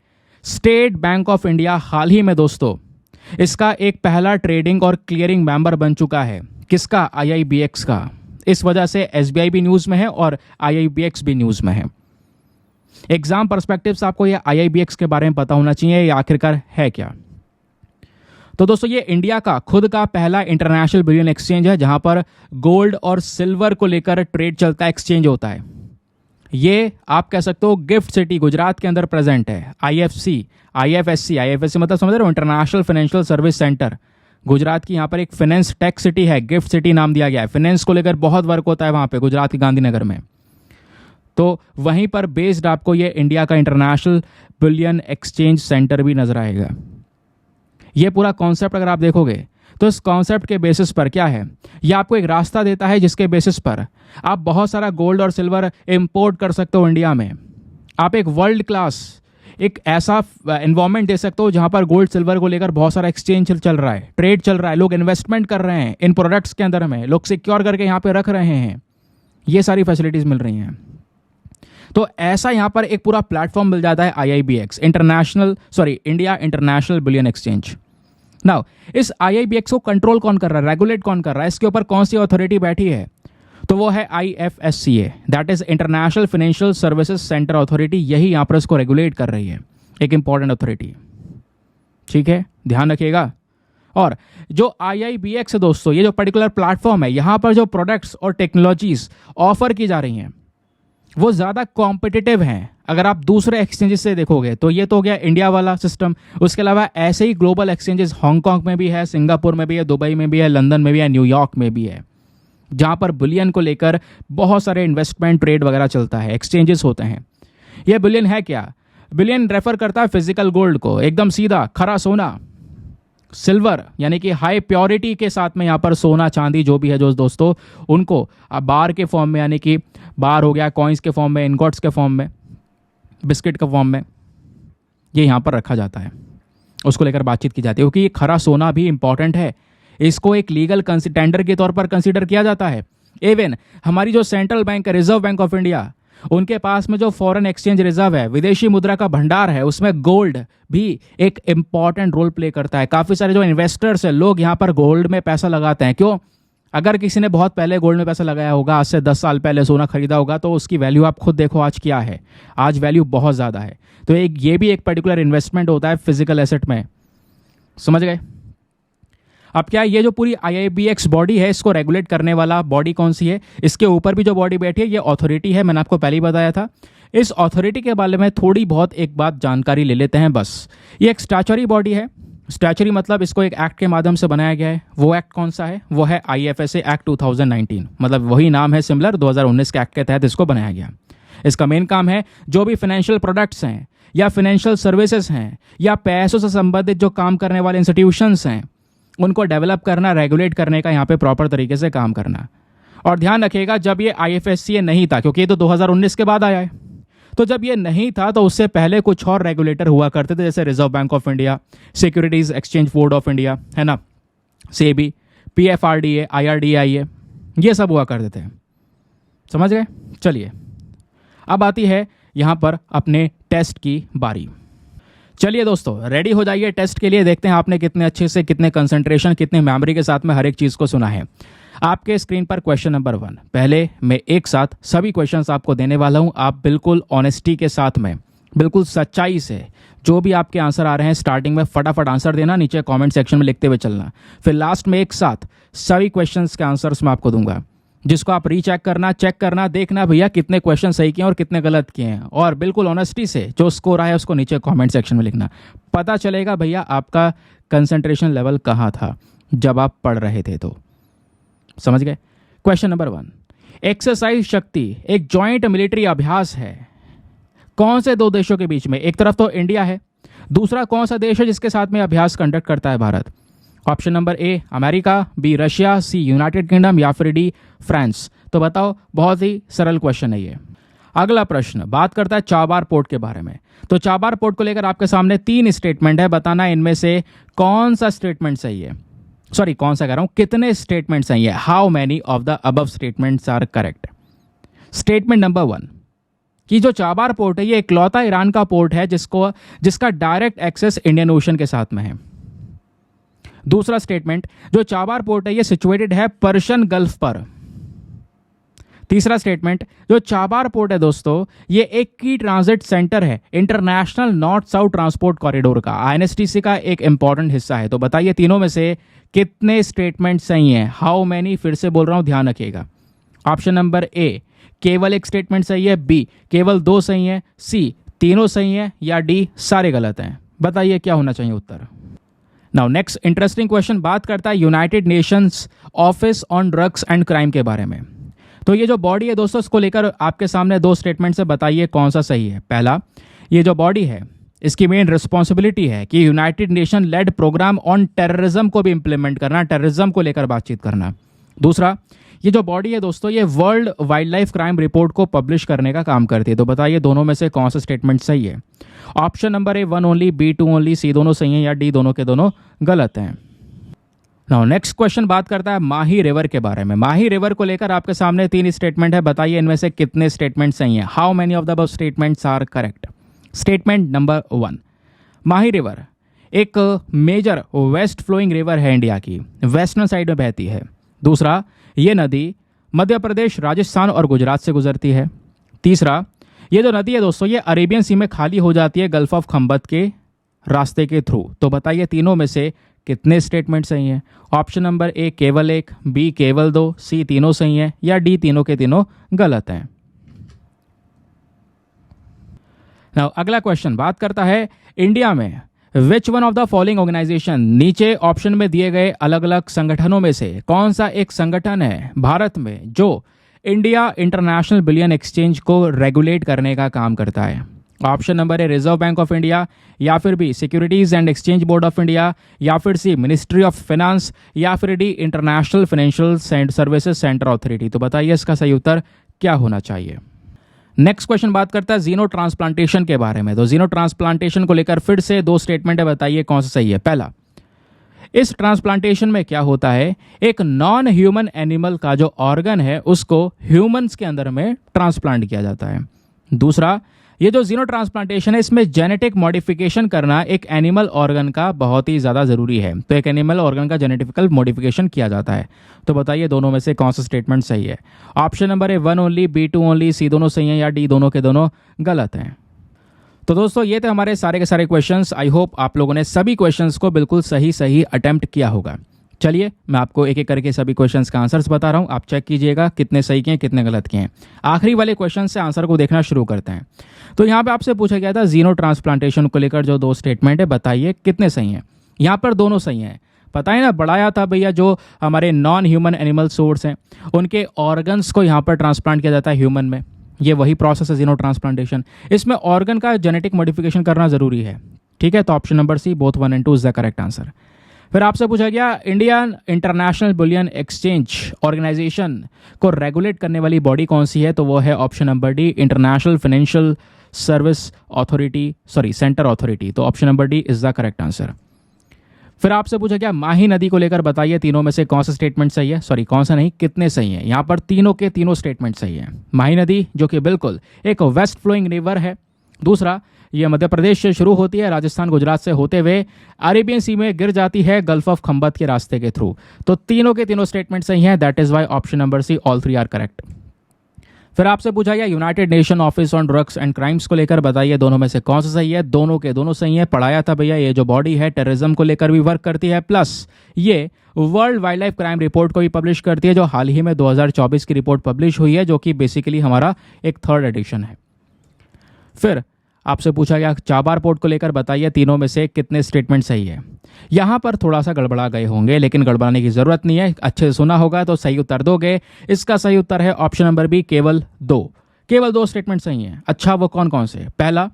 स्टेट बैंक ऑफ इंडिया हाल ही में दोस्तों इसका एक पहला ट्रेडिंग और क्लियरिंग मेंबर बन चुका है। किसका? IIBX का। इस वजह से SBI भी न्यूज़ में है और IIBX भी न्यूज़ में है। एग्जाम पर्सपेक्टिव से आपको यह IIBX के बारे में पता होना चाहिए, ये आखिरकार है क्या। तो दोस्तों ये इंडिया का खुद का पहला इंटरनेशनल बुलियन एक्सचेंज है, जहां पर गोल्ड और सिल्वर को लेकर ट्रेड चलता है, एक्सचेंज होता है। ये आप कह सकते हो गिफ्ट सिटी गुजरात के अंदर प्रेजेंट है। IFSC मतलब समझ रहे हो, international Financial service centre. Gujarat की यहाँ पर एक फाइनेंस टेक सिटी है, गिफ्ट सिटी नाम दिया गया है। फाइनेंस को लेकर बहुत वर्क होता है वहाँ पे, गुजरात के गांधीनगर में। तो वहीं पर बेस्ड आपको ये इंडिया का इंटरनेशनल बुलियन एक्सचेंज सेंटर भी नजर आएगा। ये पूरा कॉन्सेप्ट अगर आप देखोगे तो इस कॉन्सेप्ट के बेसिस पर क्या है, ये आपको एक रास्ता देता है जिसके बेसिस पर आप बहुत सारा गोल्ड और सिल्वर इंपोर्ट कर सकते हो इंडिया में। आप एक वर्ल्ड क्लास, एक ऐसा एनवायरनमेंट दे सकते हो जहां पर गोल्ड सिल्वर को लेकर बहुत सारा एक्सचेंज चल रहा है, ट्रेड चल रहा है, लोग इन्वेस्टमेंट कर रहे हैं इन प्रोडक्ट्स के अंदर में, लोग सिक्योर करके यहाँ पे रख रहे हैं, ये सारी फैसिलिटीज मिल रही हैं। तो ऐसा यहाँ पर एक पूरा प्लेटफॉर्म मिल जाता है IIBX India International Bullion exchange. Now इस IIBX को कंट्रोल कौन कर रहा है, रेगुलेट कौन कर रहा है, इसके ऊपर कौन सी अथॉरिटी बैठी है? तो वो है IFSCA, that is international Financial Services Centre authority. यही यहाँ पर इसको रेगुलेट कर रही है, एक इंपॉर्टेंट अथॉरिटी। ठीक है, ध्यान रखिएगा। और जो IIBX है दोस्तों, ये जो पर्टिकुलर प्लेटफॉर्म है, यहाँ पर जो प्रोडक्ट्स और टेक्नोलॉजीज ऑफर की जा रही हैं वो ज़्यादा कॉम्पिटिटिव हैं। अगर आप दूसरे एक्सचेंजेस से देखोगे तो ये तो हो गया इंडिया वाला सिस्टम। उसके अलावा ऐसे ही ग्लोबल एक्सचेंजेस हांगकांग में भी है, सिंगापुर में भी है, दुबई में भी है, लंदन में भी है, न्यूयॉर्क में भी है, जहाँ पर बुलियन को लेकर बहुत सारे इन्वेस्टमेंट ट्रेड वगैरह चलता है, एक्सचेंजेस होते हैं। यह बुलियन है क्या? बुलियन रेफर करता है फिजिकल गोल्ड को, एकदम सीधा खरा सोना, सिल्वर यानी कि हाई प्योरिटी के साथ में यहाँ पर सोना चांदी जो भी है जो दोस्तों, उनको बार के फॉर्म में, यानी कि बार हो गया, कॉइन्स के फॉर्म में, इनगॉट्स के फॉर्म में, बिस्किट के फॉर्म में, ये यहाँ पर रखा जाता है, उसको लेकर बातचीत की जाती है। क्योंकि ये खरा सोना भी इंपॉर्टेंट है, इसको एक लीगल टेंडर के तौर पर कंसिडर किया जाता है। इवन हमारी जो सेंट्रल बैंक है, रिजर्व बैंक ऑफ इंडिया, उनके पास में जो फॉरेन एक्सचेंज रिजर्व है, विदेशी मुद्रा का भंडार है, उसमें गोल्ड भी एक इंपॉर्टेंट रोल प्ले करता है। काफ़ी सारे जो इन्वेस्टर्स हैं, लोग यहाँ पर गोल्ड में पैसा लगाते हैं। क्यों? अगर किसी ने बहुत पहले गोल्ड में पैसा लगाया होगा, आज से 10 साल पहले सोना खरीदा होगा, तो उसकी वैल्यू आप खुद देखो आज क्या है। आज वैल्यू बहुत ज़्यादा है। तो ये भी एक पर्टिकुलर इन्वेस्टमेंट होता है फिजिकल एसेट में, समझ गए? अब क्या ये जो पूरी IIBX बॉडी है, इसको रेगुलेट करने वाला बॉडी कौन सी है? इसके ऊपर भी जो बॉडी बैठी है ये अथॉरिटी है, मैंने आपको पहले ही बताया था। इस अथॉरिटी के बारे में थोड़ी बहुत एक बात जानकारी ले लेते हैं बस। ये एक स्टैचुटरी बॉडी है। स्टैचुटरी मतलब इसको एक एक्ट के माध्यम से बनाया गया है। वो एक्ट कौन सा है? वो है IFSA एक्ट 2019, मतलब वही नाम है सिमिलर, 2019 के एक्ट के तहत इसको बनाया गया। इसका मेन काम है जो भी फाइनेंशियल प्रोडक्ट्स हैं या फाइनेंशियल सर्विसेज हैं या पैसों से संबंधित जो काम करने वाले इंस्टीट्यूशंस हैं, उनको डेवलप करना, रेगुलेट करने का यहाँ पे प्रॉपर तरीके से काम करना। और ध्यान रखिएगा, जब ये IFSCA नहीं था, क्योंकि ये तो 2019 के बाद आया है, तो जब ये नहीं था तो उससे पहले कुछ और रेगुलेटर हुआ करते थे, जैसे reserve Bank of India, securities exchange Board of India, है ना, SEBI, PFRDA, IRDAI, ये सब हुआ करते थे। समझ गए? चलिए अब आती है यहाँ पर अपने टेस्ट की बारी। चलिए दोस्तों, रेडी हो जाइए टेस्ट के लिए। देखते हैं आपने कितने अच्छे से, कितने कंसंट्रेशन, कितने मेमोरी के साथ में हर एक चीज़ को सुना है। आपके स्क्रीन पर क्वेश्चन नंबर 1। पहले मैं एक साथ सभी क्वेश्चंस आपको देने वाला हूं। आप बिल्कुल ऑनेस्टी के साथ में, बिल्कुल सच्चाई से जो भी आपके आंसर आ रहे हैं, स्टार्टिंग में फटाफट आंसर देना, नीचे कमेंट सेक्शन में लिखते हुए चलना। फिर लास्ट में एक साथ सभी क्वेश्चंस के आंसर्स मैं आपको दूंगा, जिसको आप रीचेक करना, चेक करना, देखना भैया कितने क्वेश्चन सही किए और कितने गलत किए हैं। और बिल्कुल ऑनेस्टी से जो स्कोर आया उसको नीचे कमेंट सेक्शन में लिखना। पता चलेगा भैया आपका कंसंट्रेशन लेवल कहाँ था जब आप पढ़ रहे थे। तो समझ गए? क्वेश्चन नंबर 1, एक्सरसाइज शक्ति एक जॉइंट मिलिट्री अभ्यास है कौन से दो देशों के बीच में? एक तरफ तो इंडिया है, दूसरा कौन सा देश है जिसके साथ में अभ्यास कंडक्ट करता है Bharat? Option number A America, B Russia, C United Kingdom या फिर डी फ्रांस। तो बताओ, बहुत ही सरल क्वेश्चन है ये। अगला प्रश्न बात करता है चाबार पोर्ट के बारे में। तो चाबार पोर्ट को लेकर आपके सामने 3 स्टेटमेंट है, बताना इनमें से कौन सा स्टेटमेंट सही है। सॉरी, कौन सा कह रहा हूं, कितने स्टेटमेंट सही है। How many of the above statements are correct. Statement number 1 कि जो चाबार पोर्ट है ये इकलौता ईरान का पोर्ट है जिसका डायरेक्ट एक्सेस इंडियन ओशन के साथ में है। दूसरा स्टेटमेंट, जो चाबार पोर्ट है ये सिचुएटेड है पर्शियन गल्फ पर। तीसरा स्टेटमेंट, जो चाबार पोर्ट है दोस्तों ये एक की ट्रांजिट सेंटर है international north south transport corridor का, आईएनएसटीसी का एक इंपॉर्टेंट हिस्सा है। तो बताइए तीनों में से कितने स्टेटमेंट सही हैं। हाउ मैनी, फिर से बोल रहा हूं, ध्यान रखिएगा। ऑप्शन नंबर ए केवल एक स्टेटमेंट सही है, बी केवल 2 सही है, सी तीनों सही है या डी सारे गलत हैं। बताइए क्या होना चाहिए उत्तर। नाउ नेक्स्ट इंटरेस्टिंग क्वेश्चन बात करता है United Nations office on drugs and crime के बारे में। तो ये जो बॉडी है दोस्तों इसको लेकर आपके सामने 2 स्टेटमेंट से बताइए कौन सा सही है। पहला, ये जो बॉडी है इसकी मेन रिस्पॉन्सिबिलिटी है कि United Nation led program on terrorism को भी इंप्लीमेंट करना, टेररिज्म को लेकर बातचीत करना। दूसरा, ये जो बॉडी है दोस्तों ये world wild life crime report को पब्लिश करने का काम करती है। तो बताइए दोनों में से कौन सा स्टेटमेंट सही है। Option number A 1 only, B 2 only, C दोनों सही हैं या डी दोनों के दोनों गलत हैं। नाउ नेक्स्ट क्वेश्चन बात करता है माही रिवर के बारे में। माही रिवर को लेकर आपके सामने 3 स्टेटमेंट है, बताइए इनमें से कितने स्टेटमेंट सही हैं। How many of the above statements are correct. Statement number 1, Mahi river एक मेजर वेस्ट फ्लोइंग रिवर है इंडिया की, वेस्टर्न साइड में बहती है। दूसरा, ये नदी मध्य प्रदेश, राजस्थान और गुजरात से गुजरती है। तीसरा, ये जो नदी है दोस्तों ये अरेबियन सी में खाली हो जाती है गल्फ ऑफ खंबत के रास्ते के थ्रू। तो बताइए तीनों में से कितने स्टेटमेंट सही हैं। ऑप्शन नंबर ए केवल 1, बी केवल 2, सी तीनों सही हैं या डी तीनों के तीनों गलत हैं। नाउ अगला क्वेश्चन बात करता है इंडिया में which one of the following organization, नीचे ऑप्शन में दिए गए अलग अलग संगठनों में से कौन सा एक संगठन है भारत में जो इंडिया इंटरनेशनल बुलियन एक्सचेंज को रेगुलेट करने का काम करता है। Option number A Reserve Bank of India, या फिर B Securities and Exchange Board of India, या फिर सी मिनिस्ट्री ऑफ फाइनेंस, या फिर D International Financial Services Centre authority. तो बताइए इसका सही उत्तर क्या होना चाहिए। नेक्स्ट क्वेश्चन बात करता है जीनो ट्रांसप्लांटेशन के बारे में। तो जीनो ट्रांसप्लांटेशन को लेकर फिर से 2 स्टेटमेंट है, बताइए कौन सा सही है। पहला, इस ट्रांसप्लांटेशन में क्या होता है, एक नॉन ह्यूमन एनिमल का जो ऑर्गन है उसको ह्यूमंस के अंदर में ट्रांसप्लांट किया जाता है। दूसरा, ये जो जीनो ट्रांसप्लांटेशन है इसमें जेनेटिक मॉडिफिकेशन करना एक एनिमल ऑर्गन का बहुत ही ज़्यादा ज़रूरी है। तो एक एनिमल ऑर्गन का जेनेटिकल मॉडिफिकेशन किया जाता है। तो बताइए दोनों में से कौन सा स्टेटमेंट सही है। Option number A 1 only, B 2 only, C दोनों सही हैं या डी दोनों के दोनों गलत हैं। तो दोस्तों ये थे हमारे सारे के सारे क्वेश्चंस। आई होप आप लोगों ने सभी क्वेश्चंस को बिल्कुल सही अटेम्प्ट किया होगा। चलिए मैं आपको एक एक करके सभी क्वेश्चंस का आंसर्स बता रहा हूं, आप चेक कीजिएगा कितने सही किए कितने गलत किए हैं। आखिरी वाले क्वेश्चन से आंसर को देखना शुरू करते हैं। तो यहाँ पे आपसे पूछा गया था जीनो ट्रांसप्लांटेशन को लेकर जो 2 स्टेटमेंट है बताइए कितने सही हैं। यहाँ पर दोनों सही हैं। पता है ना, बढ़ाया था भैया जो हमारे नॉन ह्यूमन एनिमल सोर्स हैं उनके ऑर्गन्स को यहाँ पर ट्रांसप्लांट किया जाता है ह्यूमन में। ये वही प्रोसेस है जीनो ट्रांसप्लांटेशन। इसमें ऑर्गन का जेनेटिक मॉडिफिकेशन करना जरूरी है। ठीक है, तो option number C both 1 and 2 is the correct answer. फिर आपसे पूछा गया Indian International Bullion Exchange organisation को रेगुलेट करने वाली बॉडी कौन सी है। तो वो है option number D International Financial Service Authority, centre authority. तो option number D is the correct answer. फिर आपसे पूछा गया माही नदी को लेकर बताइए तीनों में से कौन सा स्टेटमेंट सही है, कौन सा नहीं, कितने सही है। यहाँ पर तीनों के तीनों स्टेटमेंट सही है। माही नदी जो कि बिल्कुल एक वेस्ट फ्लोइंग रिवर है। दूसरा, ये मध्य प्रदेश से शुरू होती है, राजस्थान गुजरात से होते हुए अरेबियन सी में गिर जाती है गल्फ ऑफ खंबत के रास्ते के थ्रू। तो तीनों के तीनों स्टेटमेंट सही हैं। That is why option number C all 3 are correct. फिर आपसे पूछा गया United Nation office on drugs and Crimes को लेकर बताइए दोनों में से कौन सा सही है। दोनों के दोनों सही है। पढ़ाया था भैया, ये जो बॉडी है टेररिज्म को लेकर भी वर्क करती है, प्लस ये world wild life crime report को भी पब्लिश करती है जो हाल ही में 2024 की रिपोर्ट पब्लिश हुई है, जो कि बेसिकली हमारा एक 3rd एडिशन है। फिर आपसे पूछा गया चाबार पोर्ट को लेकर बताइए तीनों में से कितने स्टेटमेंट सही है। यहाँ पर थोड़ा सा गड़बड़ा गए होंगे, लेकिन गड़बड़ाने की जरूरत नहीं है, अच्छे से सुना होगा तो सही उत्तर दोगे। इसका सही उत्तर है ऑप्शन नंबर बी केवल 2 स्टेटमेंट सही हैं। अच्छा, वो कौन कौन से। पहला,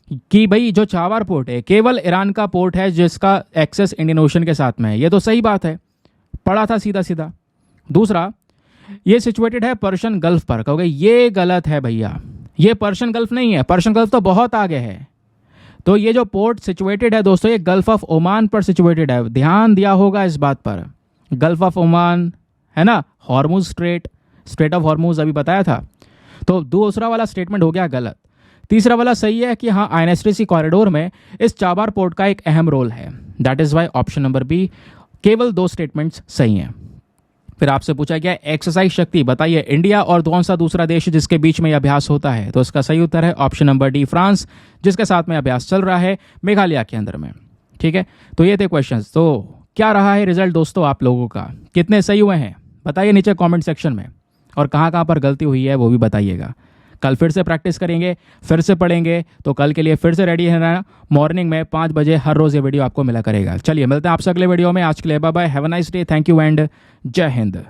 कि भाई जो चाबार पोर्ट है केवल ईरान का पोर्ट है जिसका एक्सेस इंडियन ओशन के साथ में है। ये तो सही बात है, पढ़ा था सीधा सीधा। दूसरा, ये सिचुएटेड है पर्शियन गल्फ पर। कहोगे ये गलत है भैया, ये पर्शियन गल्फ नहीं है, पर्शियन गल्फ तो बहुत आगे है। तो ये जो पोर्ट सिचुएटेड है दोस्तों, ये गल्फ ऑफ ओमान पर सिचुएटेड है। ध्यान दिया होगा इस बात पर, गल्फ ऑफ ओमान है ना, Hormuz strait, straight of Hormuz अभी बताया था। तो दूसरा वाला स्टेटमेंट हो गया गलत। तीसरा वाला सही है कि हाँ, आईएनएसटीसी कॉरिडोर में इस चाबार पोर्ट का एक अहम रोल है। That is why option number B, केवल 2 स्टेटमेंट्स सही हैं। फिर आपसे पूछा गया एक्सरसाइज शक्ति बताइए, इंडिया और कौन सा दूसरा देश जिसके बीच में यह अभ्यास होता है। तो इसका सही उत्तर है ऑप्शन नंबर डी, फ्रांस, जिसके साथ में अभ्यास चल रहा है मेघालय के अंदर में। ठीक है, तो ये थे क्वेश्चंस। तो क्या रहा है रिजल्ट दोस्तों आप लोगों का, कितने सही हुए हैं बताइए नीचे कमेंट सेक्शन में, और कहाँ कहाँ पर गलती हुई है वो भी बताइएगा। कल फिर से प्रैक्टिस करेंगे, फिर से पढ़ेंगे, तो कल के लिए फिर से रेडी है ना। मॉर्निंग में 5 बजे हर रोज़ ये वीडियो आपको मिला करेगा। चलिए मिलते हैं आपसे अगले वीडियो में। आज के लिए bye bye, have a nice day, thank you and जय हिंद।